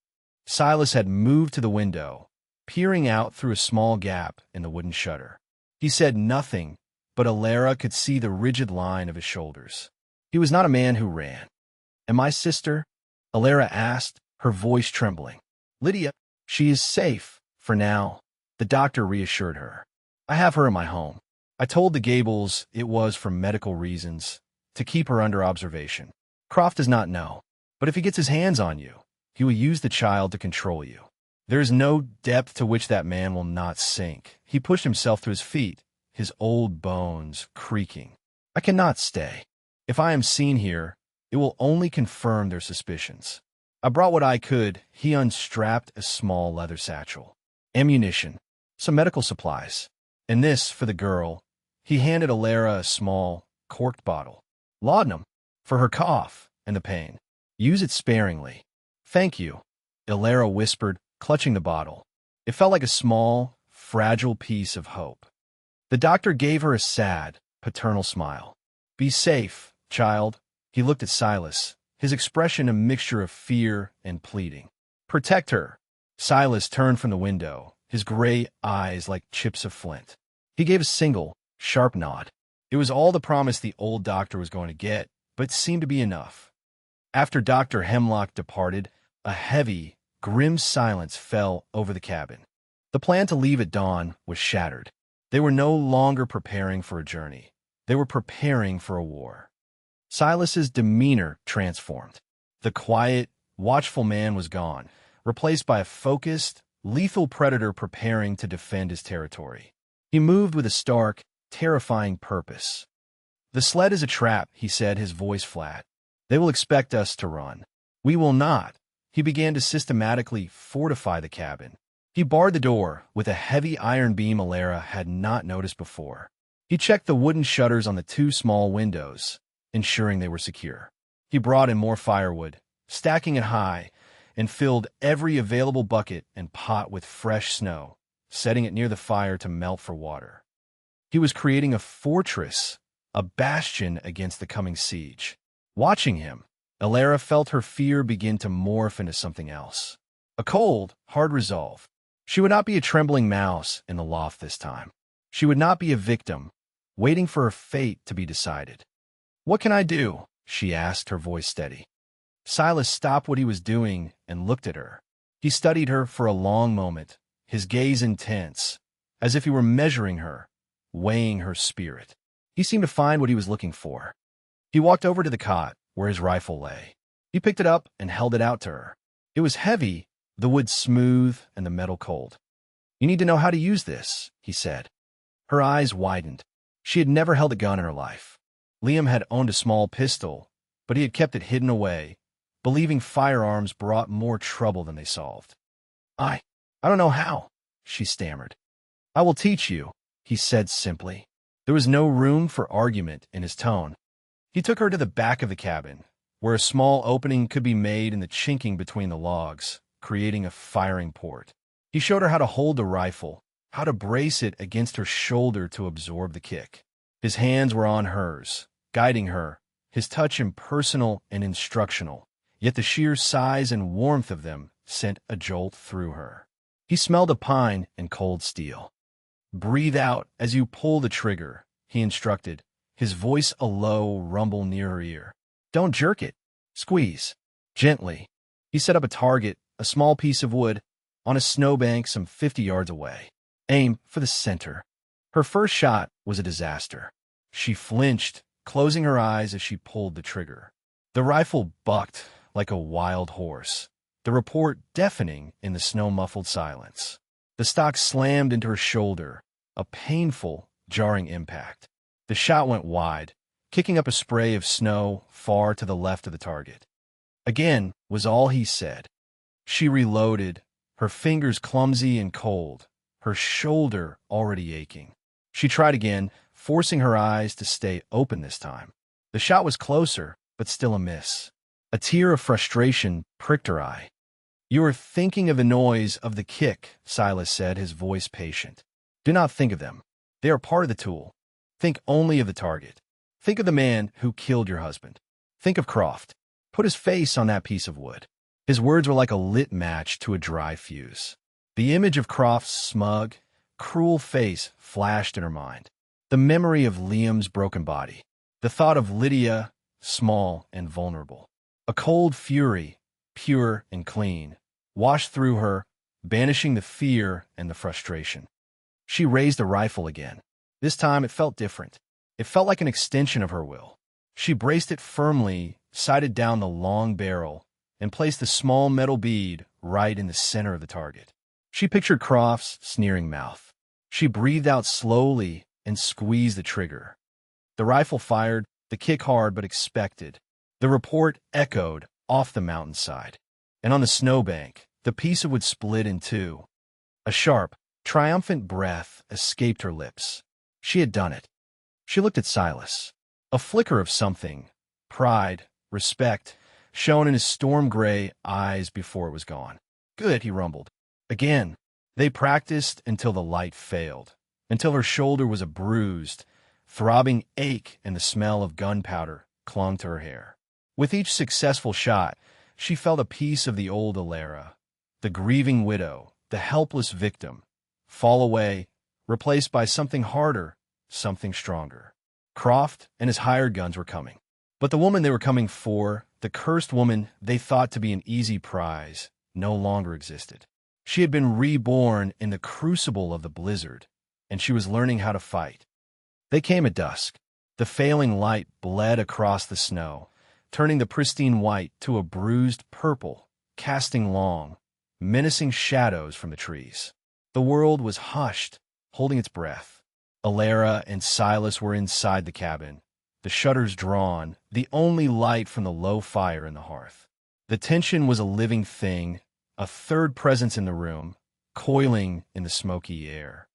Silas had moved to the window, peering out through a small gap in the wooden shutter. He said nothing, but Alara could see the rigid line of his shoulders. He was not a man who ran. "And my sister?" Alara asked, her voice trembling. "Lydia, she is safe, for now," the doctor reassured her. "I have her in my home. I told the Gables it was for medical reasons, to keep her under observation. Croft does not know, but if he gets his hands on you, he will use the child to control you. There is no depth to which that man will not sink." He pushed himself to his feet, his old bones creaking. "I cannot stay. If I am seen here, it will only confirm their suspicions. I brought what I could." He unstrapped a small leather satchel. "Ammunition, some medical supplies, and this for the girl." He handed Alara a small, corked bottle. "Laudanum, for her cough and the pain. Use it sparingly." "Thank you," Alara whispered, clutching the bottle. It felt like a small, fragile piece of hope. The doctor gave her a sad, paternal smile. "Be safe, child." He looked at Silas, his expression a mixture of fear and pleading. "Protect her." Silas turned from the window, his gray eyes like chips of flint. He gave a single, sharp nod. It was all the promise the old doctor was going to get, but seemed to be enough. After Dr. Hemlock departed, a heavy, grim silence fell over the cabin. The plan to leave at dawn was shattered. They were no longer preparing for a journey. They were preparing for a war. Silas's demeanor transformed. The quiet, watchful man was gone, replaced by a focused, lethal predator preparing to defend his territory. He moved with a stark, terrifying purpose. "The sled is a trap," he said, his voice flat. "They will expect us to run. We will not." He began to systematically fortify the cabin. He barred the door with a heavy iron beam Alara had not noticed before. He checked the wooden shutters on the two small windows, ensuring they were secure. He brought in more firewood, stacking it high, and filled every available bucket and pot with fresh snow, setting it near the fire to melt for water. He was creating a fortress, a bastion against the coming siege. Watching him, Alara felt her fear begin to morph into something else. A cold, hard resolve. She would not be a trembling mouse in the loft this time. She would not be a victim, waiting for her fate to be decided. "What can I do?" she asked, her voice steady. Silas stopped what he was doing and looked at her. He studied her for a long moment, his gaze intense, as if he were measuring her, weighing her spirit. He seemed to find what he was looking for. He walked over to the cot where his rifle lay. He picked it up and held it out to her. It was heavy, the wood smooth and the metal cold. "You need to know how to use this," he said. Her eyes widened. She had never held a gun in her life. Liam had owned a small pistol, but he had kept it hidden away, believing firearms brought more trouble than they solved. I don't know how," she stammered. "I will teach you," he said simply. There was no room for argument in his tone. He took her to the back of the cabin, where a small opening could be made in the chinking between the logs, creating a firing port. He showed her how to hold the rifle, how to brace it against her shoulder to absorb the kick. His hands were on hers, guiding her, his touch impersonal and instructional, yet the sheer size and warmth of them sent a jolt through her. He smelled of pine and cold steel. "Breathe out as you pull the trigger," he instructed, his voice a low rumble near her ear. "Don't jerk it. Squeeze. Gently." He set up a target, a small piece of wood, on a snowbank some 50 yards away. "Aim for the center." Her first shot was a disaster. She flinched, closing her eyes as she pulled the trigger. The rifle bucked like a wild horse, the report deafening in the snow-muffled silence. The stock slammed into her shoulder, a painful, jarring impact. The shot went wide, kicking up a spray of snow far to the left of the target. "Again," was all he said. She reloaded, her fingers clumsy and cold, her shoulder already aching. She tried again, forcing her eyes to stay open this time. The shot was closer, but still a miss. A tear of frustration pricked her eye. "You are thinking of the noise of the kick," Silas said, his voice patient. "Do not think of them. They are part of the tool. Think only of the target. Think of the man who killed your husband. Think of Croft. Put his face on that piece of wood." His words were like a lit match to a dry fuse. The image of Croft's smug, cruel face flashed in her mind. The memory of Liam's broken body. The thought of Lydia, small and vulnerable. A cold fury, pure and clean, washed through her, banishing the fear and the frustration. She raised the rifle again. This time it felt different. It felt like an extension of her will. She braced it firmly, sighted down the long barrel, and placed the small metal bead right in the center of the target. She pictured Croft's sneering mouth. She breathed out slowly and squeezed the trigger. The rifle fired, the kick hard but expected. The report echoed off the mountainside, and on the snowbank, the piece of wood split in two. A sharp, triumphant breath escaped her lips. She had done it. She looked at Silas. A flicker of something, pride, respect, shone in his storm-gray eyes before it was gone. "Good," he rumbled. Again, they practiced until the light failed, until her shoulder was a bruised, throbbing ache and the smell of gunpowder clung to her hair. With each successful shot, she felt a piece of the old Alara, the grieving widow, the helpless victim, fall away, replaced by something harder, something stronger. Croft and his hired guns were coming. But the woman they were coming for, the cursed woman they thought to be an easy prize, no longer existed. She had been reborn in the crucible of the blizzard, and she was learning how to fight. They came at dusk. The failing light bled across the snow, turning the pristine white to a bruised purple, casting long, menacing shadows from the trees. The world was hushed, holding its breath. Alara and Silas were inside the cabin, the shutters drawn, the only light from the low fire in the hearth. The tension was a living thing, a third presence in the room, coiling in the smoky air.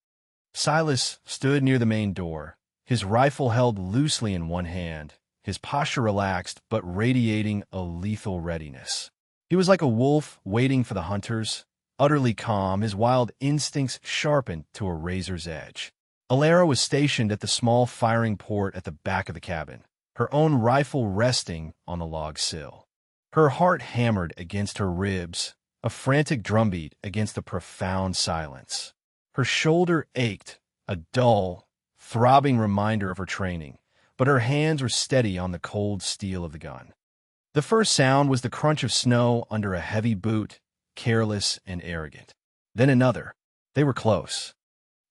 Silas stood near the main door, his rifle held loosely in one hand, his posture relaxed but radiating a lethal readiness. He was like a wolf waiting for the hunters, utterly calm, his wild instincts sharpened to a razor's edge. Alara was stationed at the small firing port at the back of the cabin, her own rifle resting on the log sill. Her heart hammered against her ribs, a frantic drumbeat against the profound silence. Her shoulder ached, a dull, throbbing reminder of her training, but her hands were steady on the cold steel of the gun. The first sound was the crunch of snow under a heavy boot, careless and arrogant. Then another. They were close.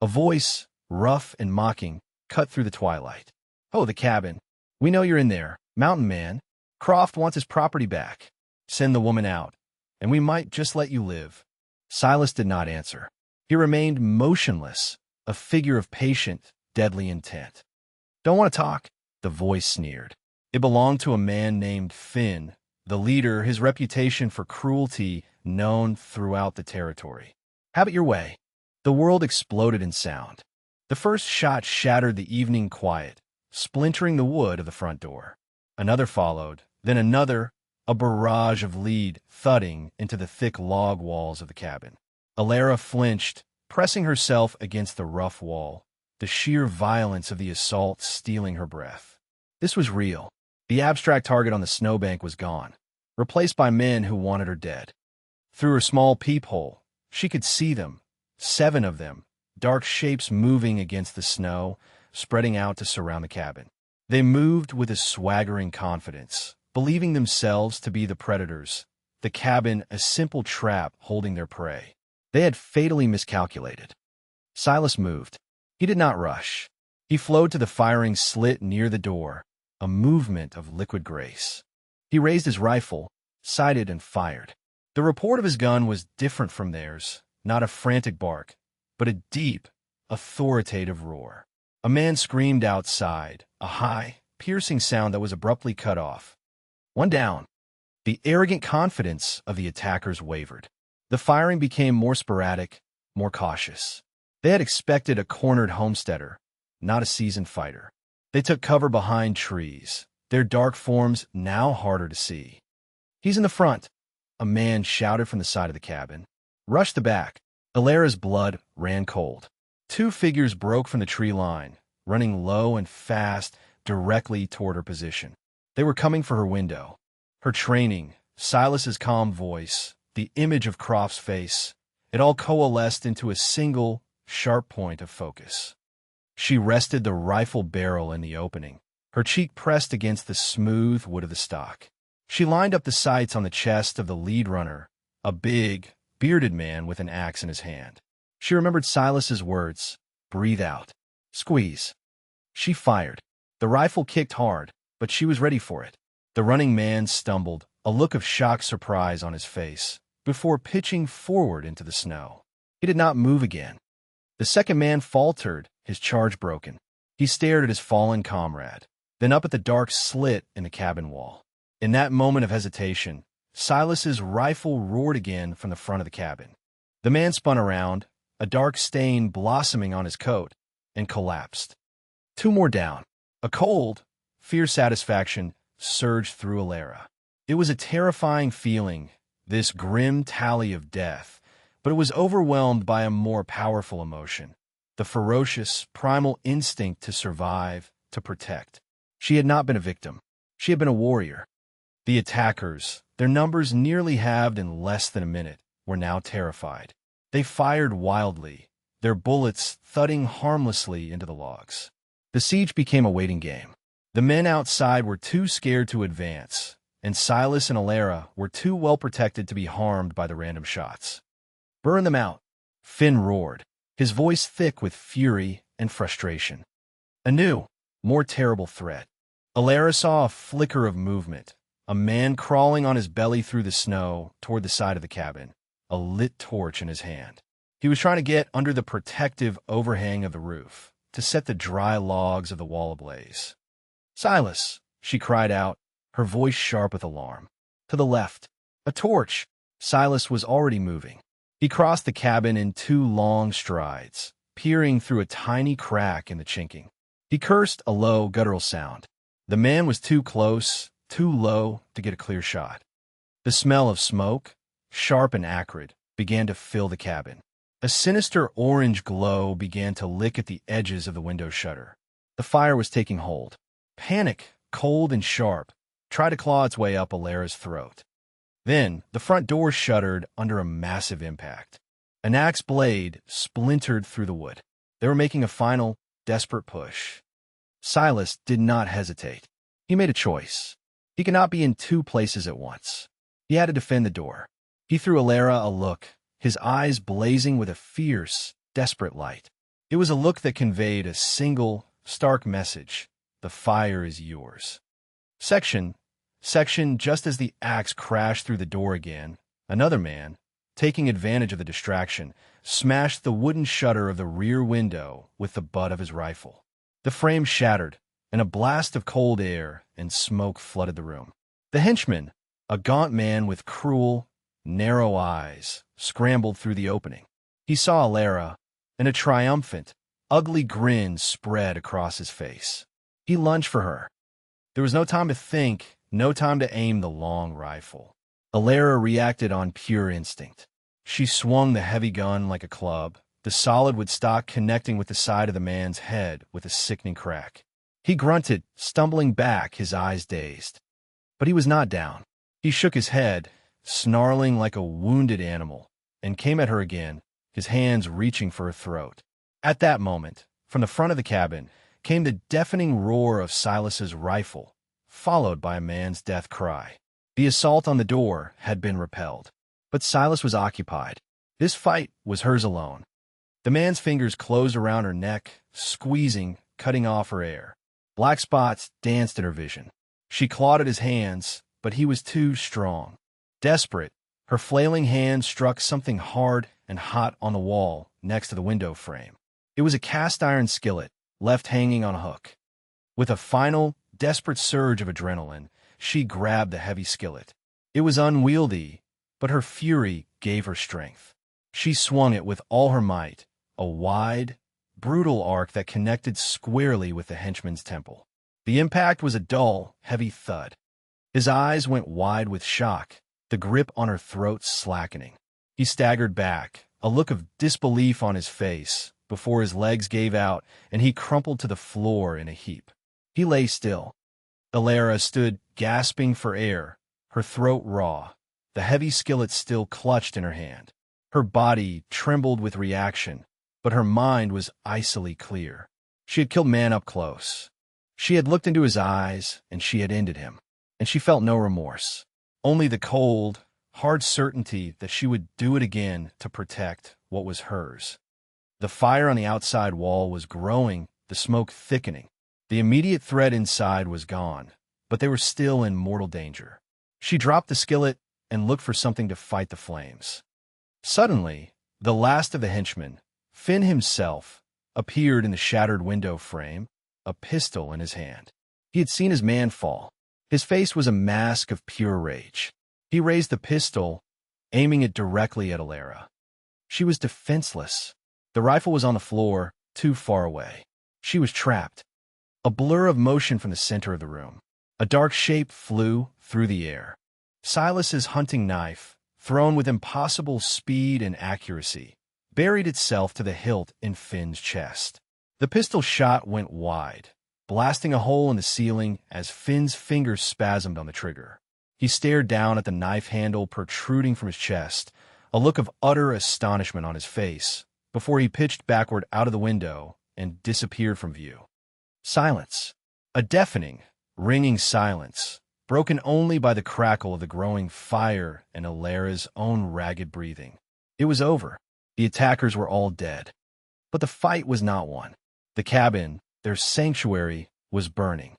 A voice, rough and mocking, cut through the twilight. "Oh, the cabin. We know you're in there. Mountain Man, Croft wants his property back. Send the woman out, and we might just let you live." Silas did not answer. He remained motionless, a figure of patient, deadly intent. "Don't want to talk?" The voice sneered. It belonged to a man named Finn, the leader, his reputation for cruelty known throughout the territory. "Have it your way." The world exploded in sound. The first shot shattered the evening quiet, splintering the wood of the front door. Another followed, then another, a barrage of lead thudding into the thick log walls of the cabin. Alara flinched, pressing herself against the rough wall, the sheer violence of the assault stealing her breath. This was real. The abstract target on the snowbank was gone, replaced by men who wanted her dead. Through her small peephole, she could see them, 7 of them, dark shapes moving against the snow, spreading out to surround the cabin. They moved with a swaggering confidence, believing themselves to be the predators, the cabin a simple trap holding their prey. They had fatally miscalculated. Silas moved. He did not rush. He flowed to the firing slit near the door, a movement of liquid grace. He raised his rifle, sighted and fired. The report of his gun was different from theirs, not a frantic bark, but a deep, authoritative roar. A man screamed outside, a high, piercing sound that was abruptly cut off. One down. The arrogant confidence of the attackers wavered. The firing became more sporadic, more cautious. They had expected a cornered homesteader, not a seasoned fighter. They took cover behind trees, their dark forms now harder to see. "He's in the front," a man shouted from the side of the cabin. "Rush the back." Alara's blood ran cold. 2 figures broke from the tree line, running low and fast directly toward her position. They were coming for her window. Her training, Silas's calm voice, the image of Croft's face, it all coalesced into a single, sharp point of focus. She rested the rifle barrel in the opening, her cheek pressed against the smooth wood of the stock. She lined up the sights on the chest of the lead runner, a big, bearded man with an axe in his hand. She remembered Silas's words, "Breathe out. Squeeze." She fired. The rifle kicked hard, but she was ready for it. The running man stumbled, a look of shocked surprise on his face, before pitching forward into the snow. He did not move again. The second man faltered, his charge broken. He stared at his fallen comrade, then up at the dark slit in the cabin wall. In that moment of hesitation, Silas's rifle roared again from the front of the cabin. The man spun around, a dark stain blossoming on his coat, and collapsed. 2 more down. A cold, fierce satisfaction surged through Alara. It was a terrifying feeling, this grim tally of death, but it was overwhelmed by a more powerful emotion, the ferocious, primal instinct to survive, to protect. She had not been a victim. She had been a warrior. The attackers, their numbers nearly halved in less than a minute, were now terrified. They fired wildly, their bullets thudding harmlessly into the logs. The siege became a waiting game. The men outside were too scared to advance, and Silas and Alara were too well protected to be harmed by the random shots. "Burn them out," Finn roared, his voice thick with fury and frustration. A new, more terrible threat. Alara saw a flicker of movement, a man crawling on his belly through the snow toward the side of the cabin, a lit torch in his hand. He was trying to get under the protective overhang of the roof, to set the dry logs of the wall ablaze. "Silas!" she cried out, her voice sharp with alarm. To the left, a torch. Silas was already moving. He crossed the cabin in 2 long strides, peering through a tiny crack in the chinking. He cursed a low, guttural sound. The man was too close, too low to get a clear shot. The smell of smoke, sharp and acrid, began to fill the cabin. A sinister orange glow began to lick at the edges of the window shutter. The fire was taking hold. Panic, cold and sharp, tried to claw its way up Alara's throat. Then, the front door shuddered under a massive impact. An axe blade splintered through the wood. They were making a final, desperate push. Silas did not hesitate. He made a choice. He could not be in 2 places at once. He had to defend the door. He threw Alara a look, his eyes blazing with a fierce, desperate light. It was a look that conveyed a single, stark message: the fire is yours. Section. Just as the axe crashed through the door again, another man, taking advantage of the distraction, smashed the wooden shutter of the rear window with the butt of his rifle. The frame shattered, and a blast of cold air and smoke flooded the room. The henchman, a gaunt man with cruel, narrow eyes, scrambled through the opening. He saw Alara, and a triumphant, ugly grin spread across his face. He lunged for her. There was no time to think, no time to aim the long rifle. Alara reacted on pure instinct. She swung the heavy gun like a club, the solid wood stock connecting with the side of the man's head with a sickening crack. He grunted, stumbling back, his eyes dazed. But he was not down. He shook his head, snarling like a wounded animal, and came at her again, his hands reaching for her throat. At that moment, from the front of the cabin, came the deafening roar of Silas's rifle, followed by a man's death cry. The assault on the door had been repelled, but Silas was occupied. This fight was hers alone. The man's fingers closed around her neck, squeezing, cutting off her air. Black spots danced in her vision. She clawed at his hands, but he was too strong. Desperate, her flailing hand struck something hard and hot on the wall next to the window frame. It was a cast-iron skillet, left hanging on a hook. With a final, desperate surge of adrenaline, she grabbed the heavy skillet. It was unwieldy, but her fury gave her strength. She swung it with all her might, a wide, brutal arc that connected squarely with the henchman's temple. The impact was a dull, heavy thud. His eyes went wide with shock, the grip on her throat slackening. He staggered back, a look of disbelief on his face, before his legs gave out and he crumpled to the floor in a heap. He lay still. Alara stood gasping for air, her throat raw, the heavy skillet still clutched in her hand. Her body trembled with reaction, but her mind was icily clear. She had killed man up close. She had looked into his eyes, and she had ended him. And she felt no remorse, only the cold, hard certainty that she would do it again to protect what was hers. The fire on the outside wall was growing, the smoke thickening. The immediate threat inside was gone, but they were still in mortal danger. She dropped the skillet and looked for something to fight the flames. Suddenly, the last of the henchmen, Finn himself, appeared in the shattered window frame, a pistol in his hand. He had seen his man fall. His face was a mask of pure rage. He raised the pistol, aiming it directly at Alara. She was defenseless. The rifle was on the floor, too far away. She was trapped. A blur of motion from the center of the room. A dark shape flew through the air. Silas's hunting knife, thrown with impossible speed and accuracy, buried itself to the hilt in Finn's chest. The pistol shot went wide, blasting a hole in the ceiling as Finn's fingers spasmed on the trigger. He stared down at the knife handle protruding from his chest, a look of utter astonishment on his face, before he pitched backward out of the window and disappeared from view. Silence. A deafening, ringing silence, broken only by the crackle of the growing fire and Alara's own ragged breathing. It was over. The attackers were all dead. But the fight was not won. The cabin, their sanctuary, was burning.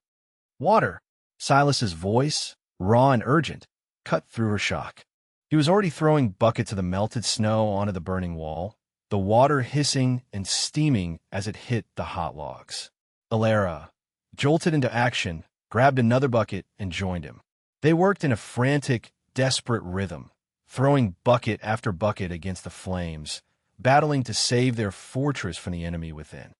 Water! Silas's voice, raw and urgent, cut through her shock. He was already throwing buckets of the melted snow onto the burning wall, the water hissing and steaming as it hit the hot logs. Alara, jolted into action, grabbed another bucket and joined him. They worked in a frantic, desperate rhythm, throwing bucket after bucket against the flames, battling to save their fortress from the enemy within.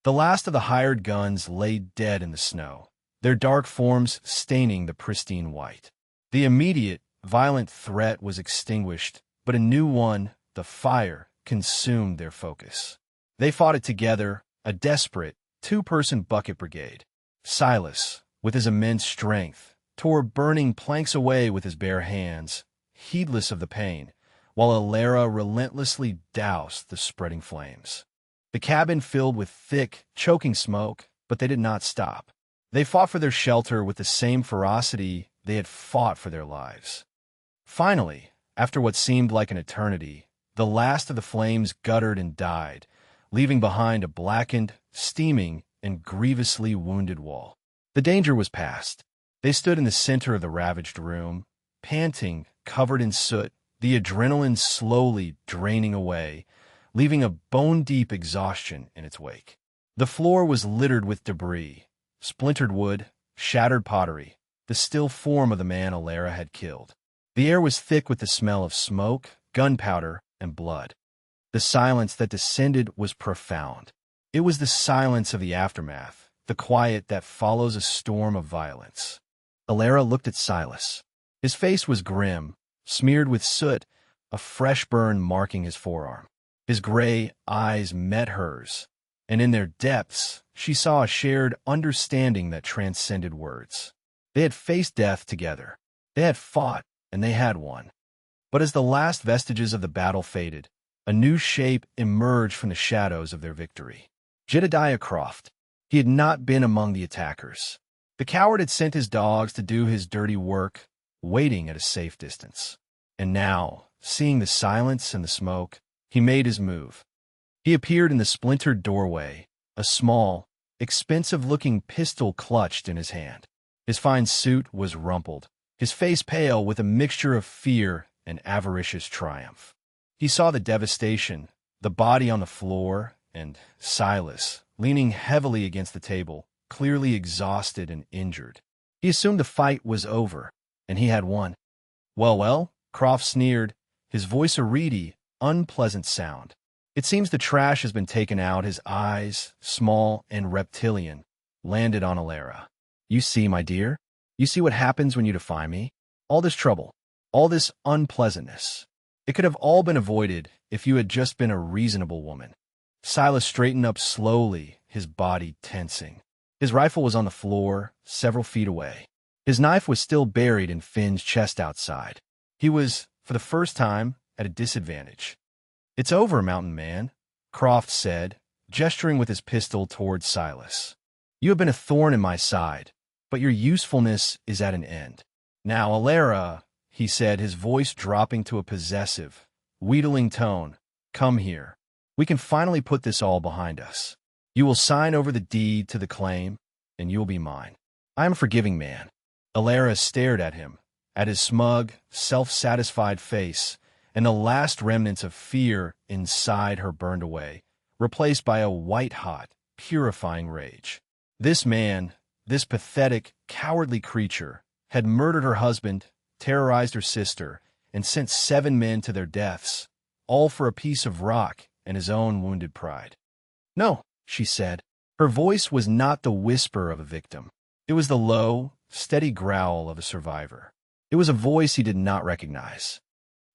The last of the hired guns lay dead in the snow, their dark forms staining the pristine white. The immediate, violent threat was extinguished, but a new one, the fire, consumed their focus. They fought it together, a desperate, two-person bucket brigade. Silas, with his immense strength, tore burning planks away with his bare hands, heedless of the pain, while Alara relentlessly doused the spreading flames. The cabin filled with thick, choking smoke, but they did not stop. They fought for their shelter with the same ferocity they had fought for their lives. Finally, after what seemed like an eternity, the last of the flames guttered and died, leaving behind a blackened, steaming, and grievously wounded wall. The danger was past. They stood in the center of the ravaged room, panting, covered in soot, the adrenaline slowly draining away, leaving a bone-deep exhaustion in its wake. The floor was littered with debris, splintered wood, shattered pottery, the still form of the man Alara had killed. The air was thick with the smell of smoke, gunpowder, and blood. The silence that descended was profound. It was the silence of the aftermath, the quiet that follows a storm of violence. Alara looked at Silas. His face was grim, smeared with soot, a fresh burn marking his forearm. His gray eyes met hers, and in their depths she saw a shared understanding that transcended words. They had faced death together. They had fought, and they had won. But as the last vestiges of the battle faded, a new shape emerged from the shadows of their victory. Jedediah Croft. He had not been among the attackers. The coward had sent his dogs to do his dirty work, waiting at a safe distance. And now, seeing the silence and the smoke, he made his move. He appeared in the splintered doorway, a small, expensive-looking pistol clutched in his hand. His fine suit was rumpled, his face pale with a mixture of fear and avaricious triumph. He saw the devastation, the body on the floor, and Silas, leaning heavily against the table, clearly exhausted and injured. He assumed the fight was over, and he had won. Well, Croft sneered, his voice a reedy, unpleasant sound. It seems the trash has been taken out. His eyes, small and reptilian, landed on Alara. You see, my dear? You see what happens when you defy me? All this trouble, all this unpleasantness. It could have all been avoided if you had just been a reasonable woman. Silas straightened up slowly, his body tensing. His rifle was on the floor, several feet away. His knife was still buried in Finn's chest outside. He was, for the first time, at a disadvantage. It's over, Mountain Man, Croft said, gesturing with his pistol towards Silas. You have been a thorn in my side, but your usefulness is at an end. Now, Alara, he said, his voice dropping to a possessive, wheedling tone, come here. We can finally put this all behind us. You will sign over the deed to the claim, and you will be mine. I am a forgiving man. Alara stared at him, at his smug, self-satisfied face, and the last remnants of fear inside her burned away, replaced by a white-hot, purifying rage. This man, this pathetic, cowardly creature, had murdered her husband, terrorized her sister, and sent 7 men to their deaths, all for a piece of rock and his own wounded pride. No, she said. Her voice was not the whisper of a victim. It was the low, steady growl of a survivor. It was a voice he did not recognize.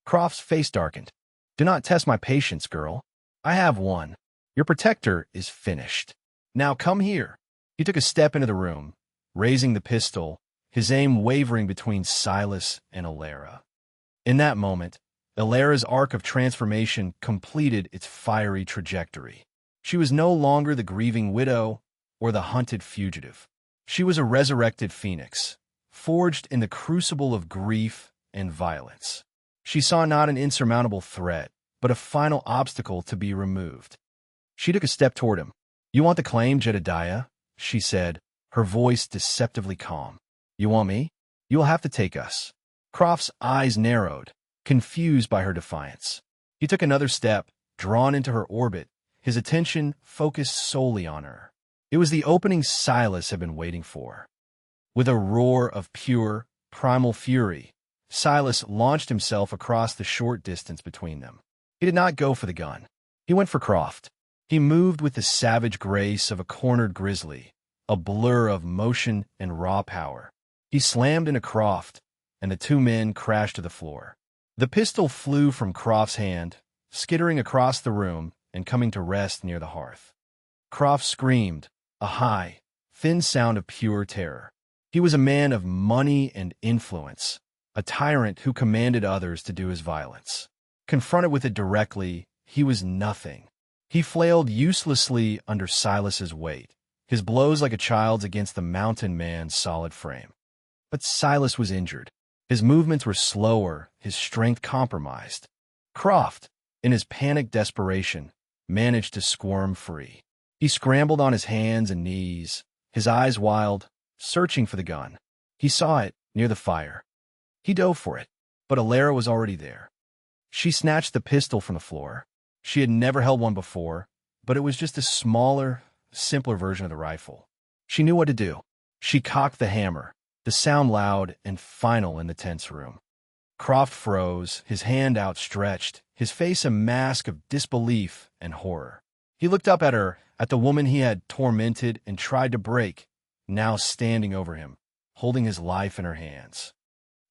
Croft's face darkened. Do not test my patience, girl. I have won. Your protector is finished. Now come here. He took a step into the room, raising the pistol, his aim wavering between Silas and Alara. In that moment, Alara's arc of transformation completed its fiery trajectory. She was no longer the grieving widow or the hunted fugitive. She was a resurrected phoenix, forged in the crucible of grief and violence. She saw not an insurmountable threat, but a final obstacle to be removed. She took a step toward him. You want the claim, Jedediah? She said, her voice deceptively calm. You want me? You will have to take us. Croft's eyes narrowed, confused by her defiance. He took another step, drawn into her orbit, his attention focused solely on her. It was the opening Silas had been waiting for. With a roar of pure, primal fury, Silas launched himself across the short distance between them. He did not go for the gun. He went for Croft. He moved with the savage grace of a cornered grizzly, a blur of motion and raw power. He slammed into Croft, and the 2 men crashed to the floor. The pistol flew from Croft's hand, skittering across the room and coming to rest near the hearth. Croft screamed, a high, thin sound of pure terror. He was a man of money and influence, a tyrant who commanded others to do his violence. Confronted with it directly, he was nothing. He flailed uselessly under Silas's weight, his blows like a child's against the mountain man's solid frame. But Silas was injured. His movements were slower, his strength compromised. Croft, in his panicked desperation, managed to squirm free. He scrambled on his hands and knees, his eyes wild, searching for the gun. He saw it near the fire. He dove for it, but Alara was already there. She snatched the pistol from the floor. She had never held one before, but it was just a smaller, simpler version of the rifle. She knew what to do. She cocked the hammer, the sound loud and final in the tense room. Croft froze, his hand outstretched, his face a mask of disbelief and horror. He looked up at her, at the woman he had tormented and tried to break, now standing over him, holding his life in her hands.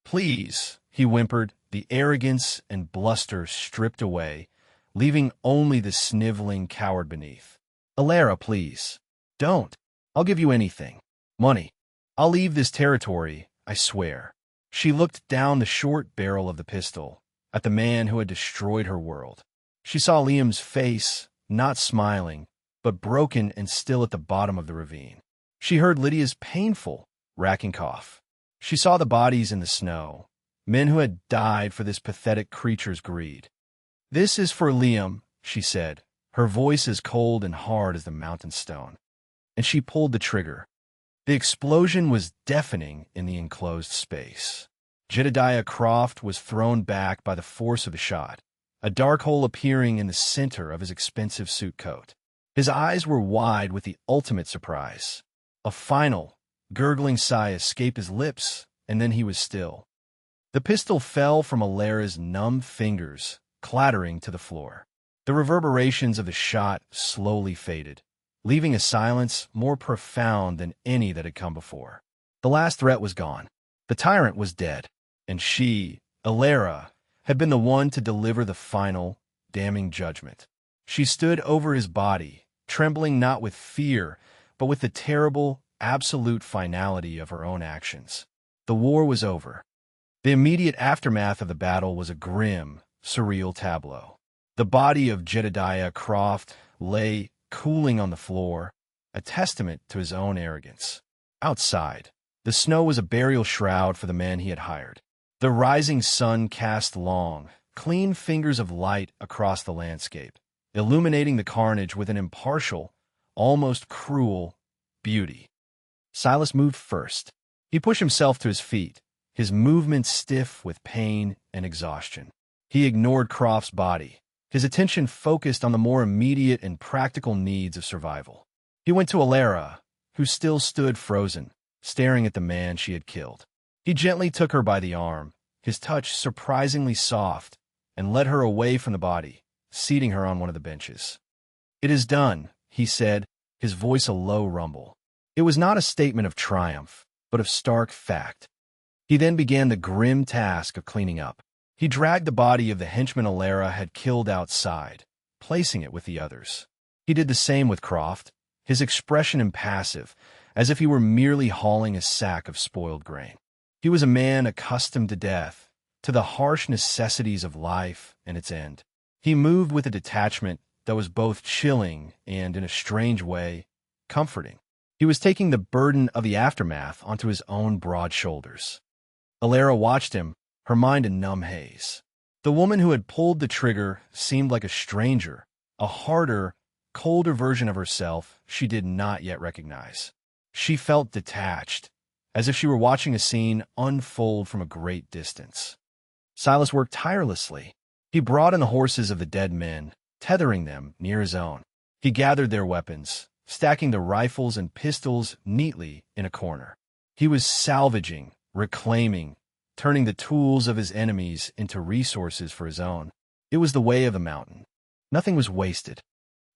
"Please," he whimpered, the arrogance and bluster stripped away, leaving only the sniveling coward beneath. "Alara, please. Don't. I'll give you anything. Money. I'll leave this territory, I swear." She looked down the short barrel of the pistol, at the man who had destroyed her world. She saw Liam's face, not smiling, but broken and still at the bottom of the ravine. She heard Lydia's painful, racking cough. She saw the bodies in the snow, men who had died for this pathetic creature's greed. "This is for Liam," she said, her voice as cold and hard as the mountain stone. And she pulled the trigger. The explosion was deafening in the enclosed space. Jedediah Croft was thrown back by the force of the shot, a dark hole appearing in the center of his expensive suit coat. His eyes were wide with the ultimate surprise. A final, gurgling sigh escaped his lips, and then he was still. The pistol fell from Alara's numb fingers, clattering to the floor. The reverberations of the shot slowly faded, leaving a silence more profound than any that had come before. The last threat was gone. The tyrant was dead, and she, Alara, had been the one to deliver the final, damning judgment. She stood over his body, trembling not with fear, but with the terrible, absolute finality of her own actions. The war was over. The immediate aftermath of the battle was a grim, surreal tableau. The body of Jedediah Croft lay cooling on the floor, a testament to his own arrogance. Outside, the snow was a burial shroud for the man he had hired. The rising sun cast long, clean fingers of light across the landscape, illuminating the carnage with an impartial, almost cruel, beauty. Silas moved first. He pushed himself to his feet, his movements stiff with pain and exhaustion. He ignored Croft's body, his attention focused on the more immediate and practical needs of survival. He went to Alara, who still stood frozen, staring at the man she had killed. He gently took her by the arm, his touch surprisingly soft, and led her away from the body, seating her on one of the benches. "It is done," he said, his voice a low rumble. It was not a statement of triumph, but of stark fact. He then began the grim task of cleaning up. He dragged the body of the henchman Alara had killed outside, placing it with the others. He did the same with Croft, his expression impassive, as if he were merely hauling a sack of spoiled grain. He was a man accustomed to death, to the harsh necessities of life and its end. He moved with a detachment that was both chilling and, in a strange way, comforting. He was taking the burden of the aftermath onto his own broad shoulders. Alara watched him, her mind a numb haze. The woman who had pulled the trigger seemed like a stranger, a harder, colder version of herself she did not yet recognize. She felt detached, as if she were watching a scene unfold from a great distance. Silas worked tirelessly. He brought in the horses of the dead men, tethering them near his own. He gathered their weapons, stacking the rifles and pistols neatly in a corner. He was salvaging, reclaiming, turning the tools of his enemies into resources for his own. It was the way of the mountain. Nothing was wasted.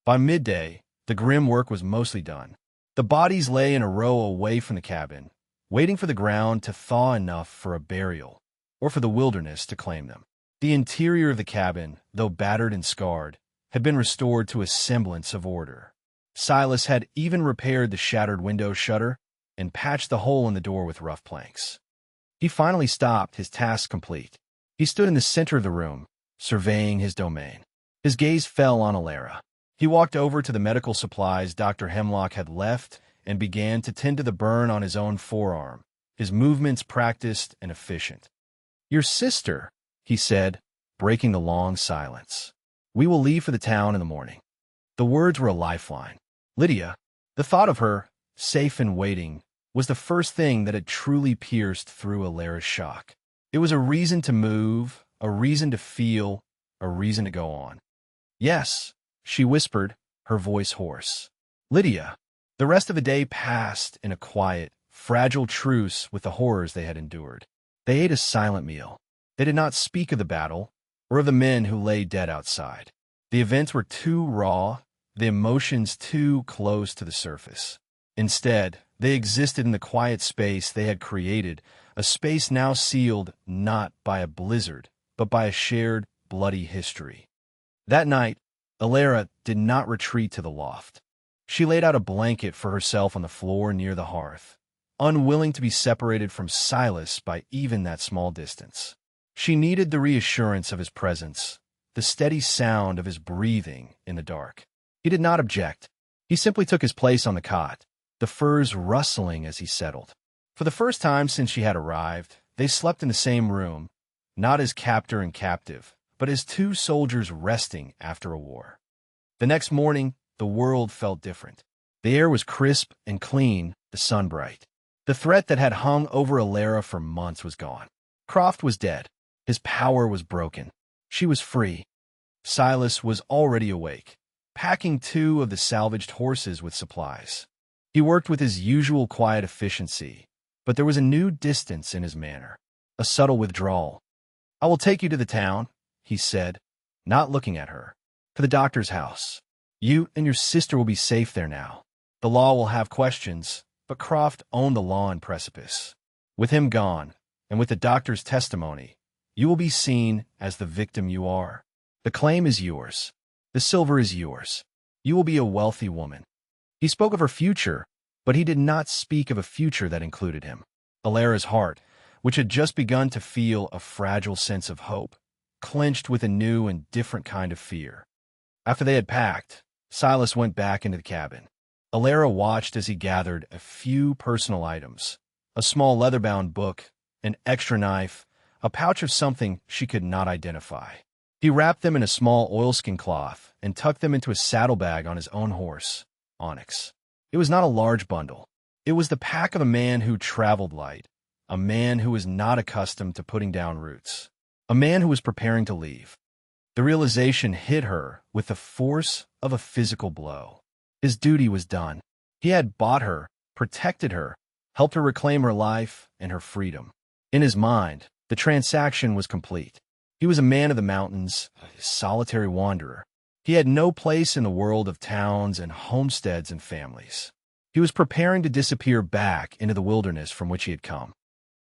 By midday, the grim work was mostly done. The bodies lay in a row away from the cabin, waiting for the ground to thaw enough for a burial, or for the wilderness to claim them. The interior of the cabin, though battered and scarred, had been restored to a semblance of order. Silas had even repaired the shattered window shutter and patched the hole in the door with rough planks. He finally stopped, his task complete. He stood in the center of the room, surveying his domain. His gaze fell on Alara. He walked over to the medical supplies Dr. Hemlock had left and began to tend to the burn on his own forearm, his movements practiced and efficient. "Your sister," he said, breaking the long silence. "We will leave for the town in the morning." The words were a lifeline. Lydia, the thought of her, safe and waiting, was the first thing that had truly pierced through Alara's shock. It was a reason to move, a reason to feel, a reason to go on. "Yes," she whispered, her voice hoarse. "Lydia." The rest of the day passed in a quiet, fragile truce with the horrors they had endured. They ate a silent meal. They did not speak of the battle or of the men who lay dead outside. The events were too raw, the emotions too close to the surface. Instead, they existed in the quiet space they had created, a space now sealed not by a blizzard, but by a shared, bloody history. That night, Alara did not retreat to the loft. She laid out a blanket for herself on the floor near the hearth, unwilling to be separated from Silas by even that small distance. She needed the reassurance of his presence, the steady sound of his breathing in the dark. He did not object. He simply took his place on the cot, the furs rustling as he settled. For the first time since she had arrived, they slept in the same room, not as captor and captive, but as two soldiers resting after a war. The next morning, the world felt different. The air was crisp and clean, the sun bright. The threat that had hung over Alara for months was gone. Croft was dead. His power was broken. She was free. Silas was already awake, packing 2 of the salvaged horses with supplies. He worked with his usual quiet efficiency, but there was a new distance in his manner, a subtle withdrawal. "I will take you to the town," he said, not looking at her, "to the doctor's house. You and your sister will be safe there now. The law will have questions, but Croft owned the law in Precipice. With him gone, and with the doctor's testimony, you will be seen as the victim you are. The claim is yours. The silver is yours. You will be a wealthy woman." He spoke of her future, but he did not speak of a future that included him. Alara's heart, which had just begun to feel a fragile sense of hope, clenched with a new and different kind of fear. After they had packed, Silas went back into the cabin. Alara watched as he gathered a few personal items, a small leather-bound book, an extra knife, a pouch of something she could not identify. He wrapped them in a small oilskin cloth and tucked them into a saddlebag on his own horse, Onyx. It was not a large bundle. It was the pack of a man who traveled light, a man who was not accustomed to putting down roots, a man who was preparing to leave. The realization hit her with the force of a physical blow. His duty was done. He had bought her, protected her, helped her reclaim her life and her freedom. In his mind, the transaction was complete. He was a man of the mountains, a solitary wanderer. He had no place in the world of towns and homesteads and families. He was preparing to disappear back into the wilderness from which he had come.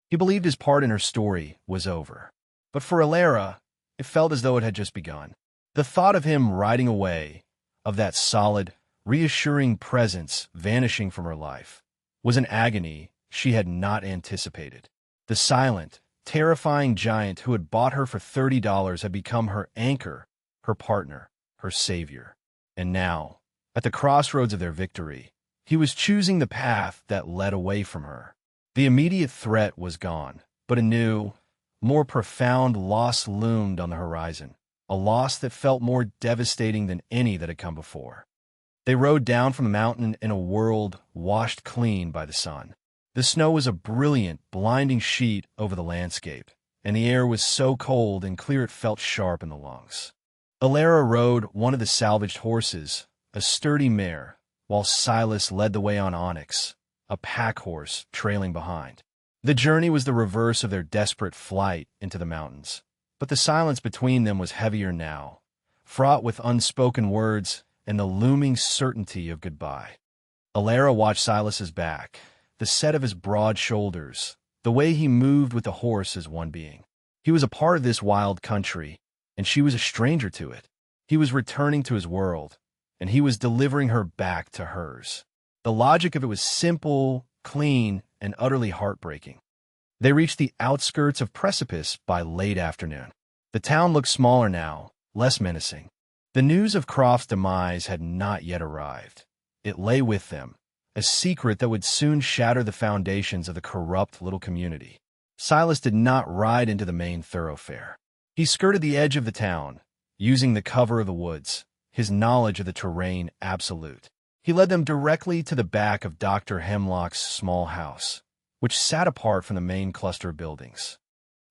He believed his part in her story was over. But for Alara, it felt as though it had just begun. The thought of him riding away, of that solid, reassuring presence vanishing from her life, was an agony she had not anticipated. The silent, terrifying giant who had bought her for $30 had become her anchor, her partner, her savior. And now, at the crossroads of their victory, he was choosing the path that led away from her. The immediate threat was gone, but a new, more profound loss loomed on the horizon, a loss that felt more devastating than any that had come before. They rode down from the mountain in a world washed clean by the sun. The snow was a brilliant, blinding sheet over the landscape, and the air was so cold and clear it felt sharp in the lungs. Alara rode one of the salvaged horses, a sturdy mare, while Silas led the way on Onyx, a pack horse trailing behind. The journey was the reverse of their desperate flight into the mountains, but the silence between them was heavier now, fraught with unspoken words and the looming certainty of goodbye. Alara watched Silas's back, the set of his broad shoulders, the way he moved with the horse as one being. He was a part of this wild country, and she was a stranger to it. He was returning to his world, and he was delivering her back to hers. The logic of it was simple, clean, and utterly heartbreaking. They reached the outskirts of Precipice by late afternoon. The town looked smaller now, less menacing. The news of Croft's demise had not yet arrived. It lay with them, a secret that would soon shatter the foundations of the corrupt little community. Silas did not ride into the main thoroughfare. He skirted the edge of the town, using the cover of the woods, his knowledge of the terrain absolute. He led them directly to the back of Dr. Hemlock's small house, which sat apart from the main cluster of buildings.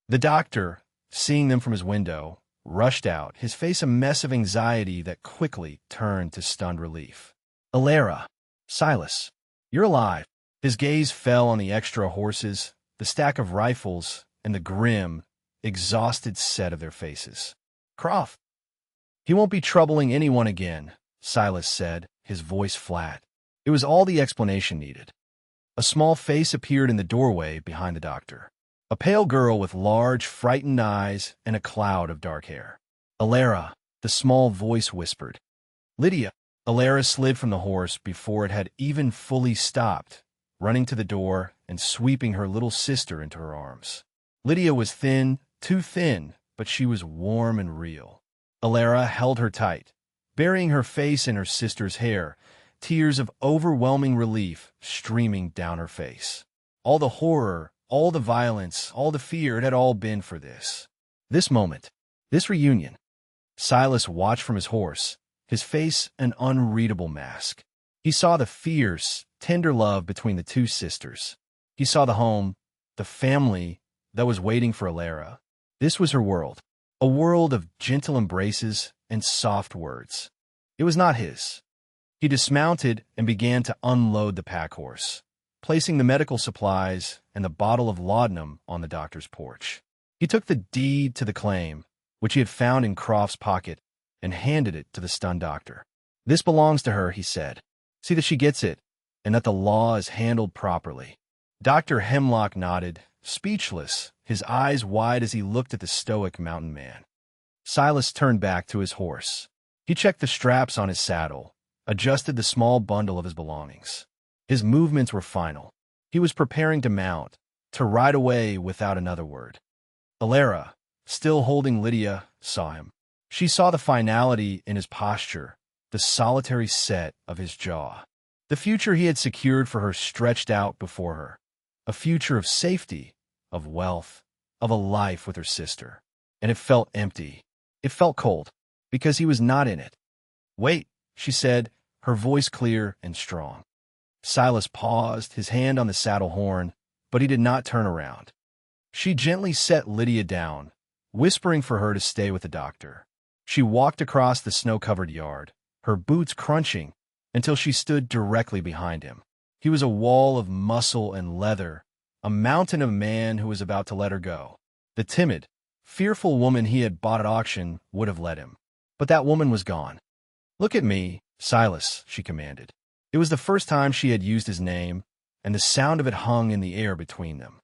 The doctor, seeing them from his window, rushed out, his face a mess of anxiety that quickly turned to stunned relief. "Alara, Silas, you're alive." His gaze fell on the extra horses, the stack of rifles, and the grim, exhausted set of their faces. "Croft, he won't be troubling anyone again," Silas said, his voice flat. It was all the explanation needed. A small face appeared in the doorway behind the doctor. A pale girl with large, frightened eyes and a cloud of dark hair. "Alara," the small voice whispered. "Lydia." Alara slid from the horse before it had even fully stopped, running to the door and sweeping her little sister into her arms. Lydia was thin, too thin, but she was warm and real. Alara held her tight, burying her face in her sister's hair, tears of overwhelming relief streaming down her face. All the horror, all the violence, all the fear, it had all been for this. This moment, this reunion. Silas watched from his horse, his face an unreadable mask. He saw the fierce, tender love between the two sisters. He saw the home, the family that was waiting for Alara. This was her world, a world of gentle embraces and soft words. It was not his. He dismounted and began to unload the pack horse, placing the medical supplies and the bottle of laudanum on the doctor's porch. He took the deed to the claim, which he had found in Croft's pocket, and handed it to the stunned doctor. "This belongs to her," he said. "See that she gets it, and that the law is handled properly." Dr. Hemlock nodded, speechless, his eyes wide as he looked at the stoic mountain man. Silas turned back to his horse. He checked the straps on his saddle, adjusted the small bundle of his belongings. His movements were final. He was preparing to mount, to ride away without another word. Alara, still holding Lydia, saw him. She saw the finality in his posture, the solitary set of his jaw. The future he had secured for her stretched out before her. A future of safety, of wealth, of a life with her sister. And it felt empty. It felt cold, because he was not in it. "Wait," she said, her voice clear and strong. Silas paused, his hand on the saddle horn, but he did not turn around. She gently set Lydia down, whispering for her to stay with the doctor. She walked across the snow-covered yard, her boots crunching, until she stood directly behind him. He was a wall of muscle and leather, a mountain of man who was about to let her go. The timid, fearful woman he had bought at auction would have let him. But that woman was gone. "Look at me, Silas," she commanded. It was the first time she had used his name, and the sound of it hung in the air between them.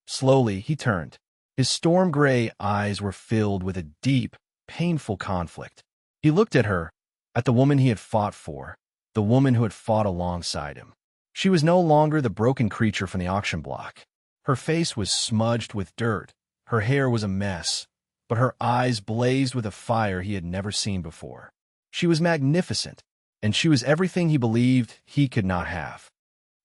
Slowly, he turned. His storm-gray eyes were filled with a deep, painful conflict. He looked at her, at the woman he had fought for, the woman who had fought alongside him. She was no longer the broken creature from the auction block. Her face was smudged with dirt, her hair was a mess, but her eyes blazed with a fire he had never seen before. She was magnificent, and she was everything he believed he could not have.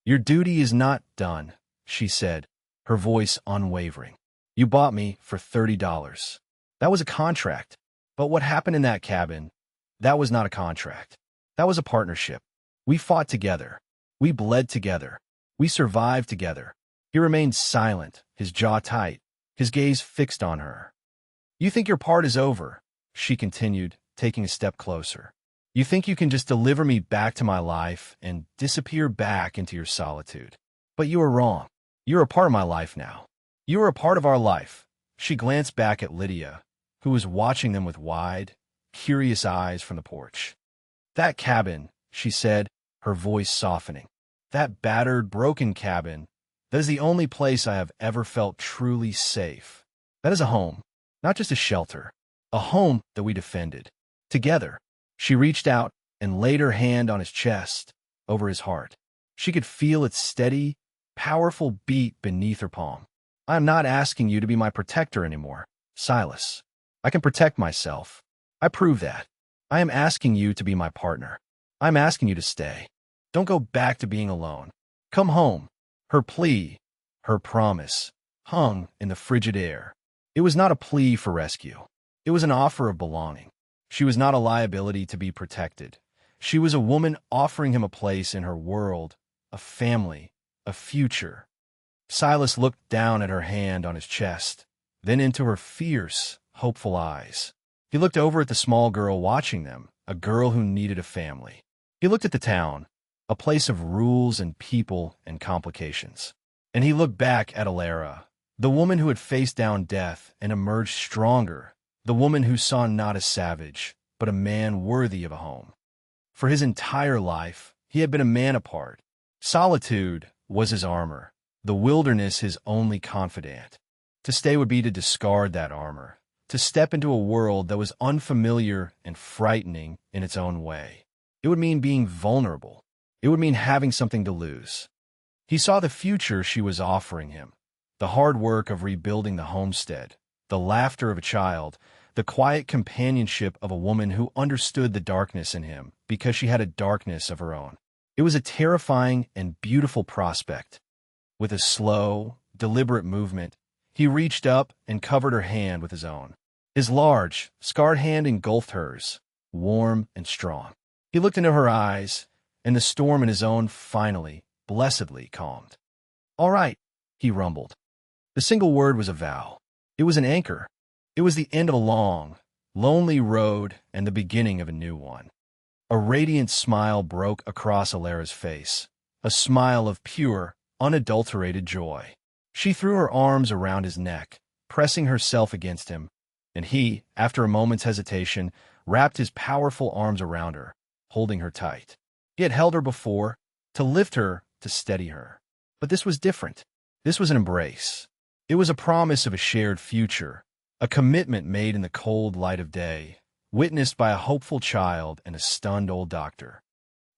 "Your duty is not done," she said, her voice unwavering. "You bought me for $30. That was a contract. But what happened in that cabin, that was not a contract. That was a partnership. We fought together. We bled together. We survived together." He remained silent, his jaw tight, his gaze fixed on her. "You think your part is over," she continued, taking a step closer. "You think you can just deliver me back to my life and disappear back into your solitude. But you are wrong. You're a part of my life now. You are a part of our life." She glanced back at Lydia, who was watching them with wide, curious eyes from the porch. "That cabin," she said, her voice softening. "That battered, broken cabin, that is the only place I have ever felt truly safe. That is a home, not just a shelter, a home that we defended. Together." She reached out and laid her hand on his chest, over his heart. She could feel its steady, powerful beat beneath her palm. "I am not asking you to be my protector anymore, Silas. I can protect myself. I prove that. I am asking you to be my partner. I'm asking you to stay. Don't go back to being alone. Come home." Her plea, her promise, hung in the frigid air. It was not a plea for rescue. It was an offer of belonging. She was not a liability to be protected. She was a woman offering him a place in her world, a family, a future. Silas looked down at her hand on his chest, then into her fierce, hopeful eyes. He looked over at the small girl watching them, a girl who needed a family. He looked at the town, a place of rules and people and complications. And he looked back at Alara, the woman who had faced down death and emerged stronger, the woman who saw not a savage, but a man worthy of a home. For his entire life, he had been a man apart. Solitude was his armor, the wilderness his only confidant. To stay would be to discard that armor, to step into a world that was unfamiliar and frightening in its own way. It would mean being vulnerable. It would mean having something to lose. He saw the future she was offering him, the hard work of rebuilding the homestead, the laughter of a child, the quiet companionship of a woman who understood the darkness in him because she had a darkness of her own. It was a terrifying and beautiful prospect. With a slow, deliberate movement, he reached up and covered her hand with his own. His large, scarred hand engulfed hers, warm and strong. He looked into her eyes, and the storm in his own finally, blessedly calmed. "All right," he rumbled. The single word was a vow. It was an anchor. It was the end of a long, lonely road and the beginning of a new one. A radiant smile broke across Alara's face, a smile of pure, unadulterated joy. She threw her arms around his neck, pressing herself against him, and he, after a moment's hesitation, wrapped his powerful arms around her, holding her tight. He had held her before, to lift her, to steady her. But this was different. This was an embrace. It was a promise of a shared future, a commitment made in the cold light of day, witnessed by a hopeful child and a stunned old doctor.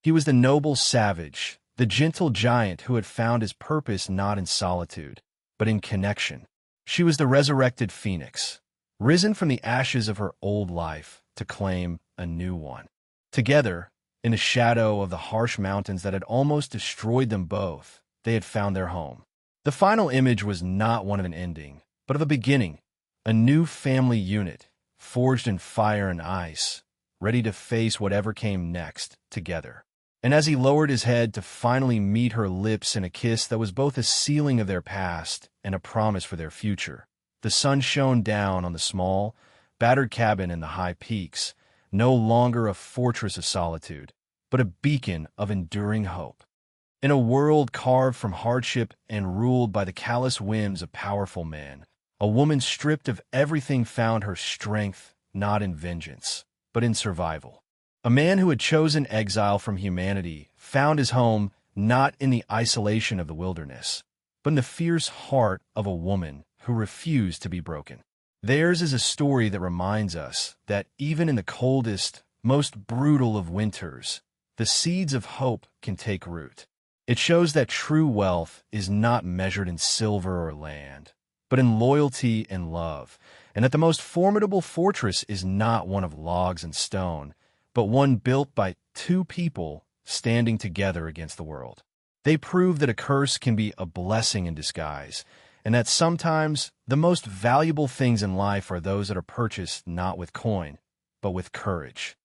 He was the noble savage, the gentle giant who had found his purpose not in solitude, but in connection. She was the resurrected phoenix, risen from the ashes of her old life to claim a new one. Together, in the shadow of the harsh mountains that had almost destroyed them both, they had found their home. The final image was not one of an ending, but of a beginning, a new family unit, forged in fire and ice, ready to face whatever came next, together. And as he lowered his head to finally meet her lips in a kiss that was both a sealing of their past and a promise for their future, the sun shone down on the small, battered cabin in the high peaks, no longer a fortress of solitude, but a beacon of enduring hope. In a world carved from hardship and ruled by the callous whims of powerful men, a woman stripped of everything found her strength not in vengeance, but in survival. A man who had chosen exile from humanity found his home not in the isolation of the wilderness, but in the fierce heart of a woman who refused to be broken. Theirs is a story that reminds us that even in the coldest, most brutal of winters, the seeds of hope can take root. It shows that true wealth is not measured in silver or land, but in loyalty and love, and that the most formidable fortress is not one of logs and stone, but one built by two people standing together against the world. They prove that a curse can be a blessing in disguise, and that sometimes the most valuable things in life are those that are purchased not with coin, but with courage.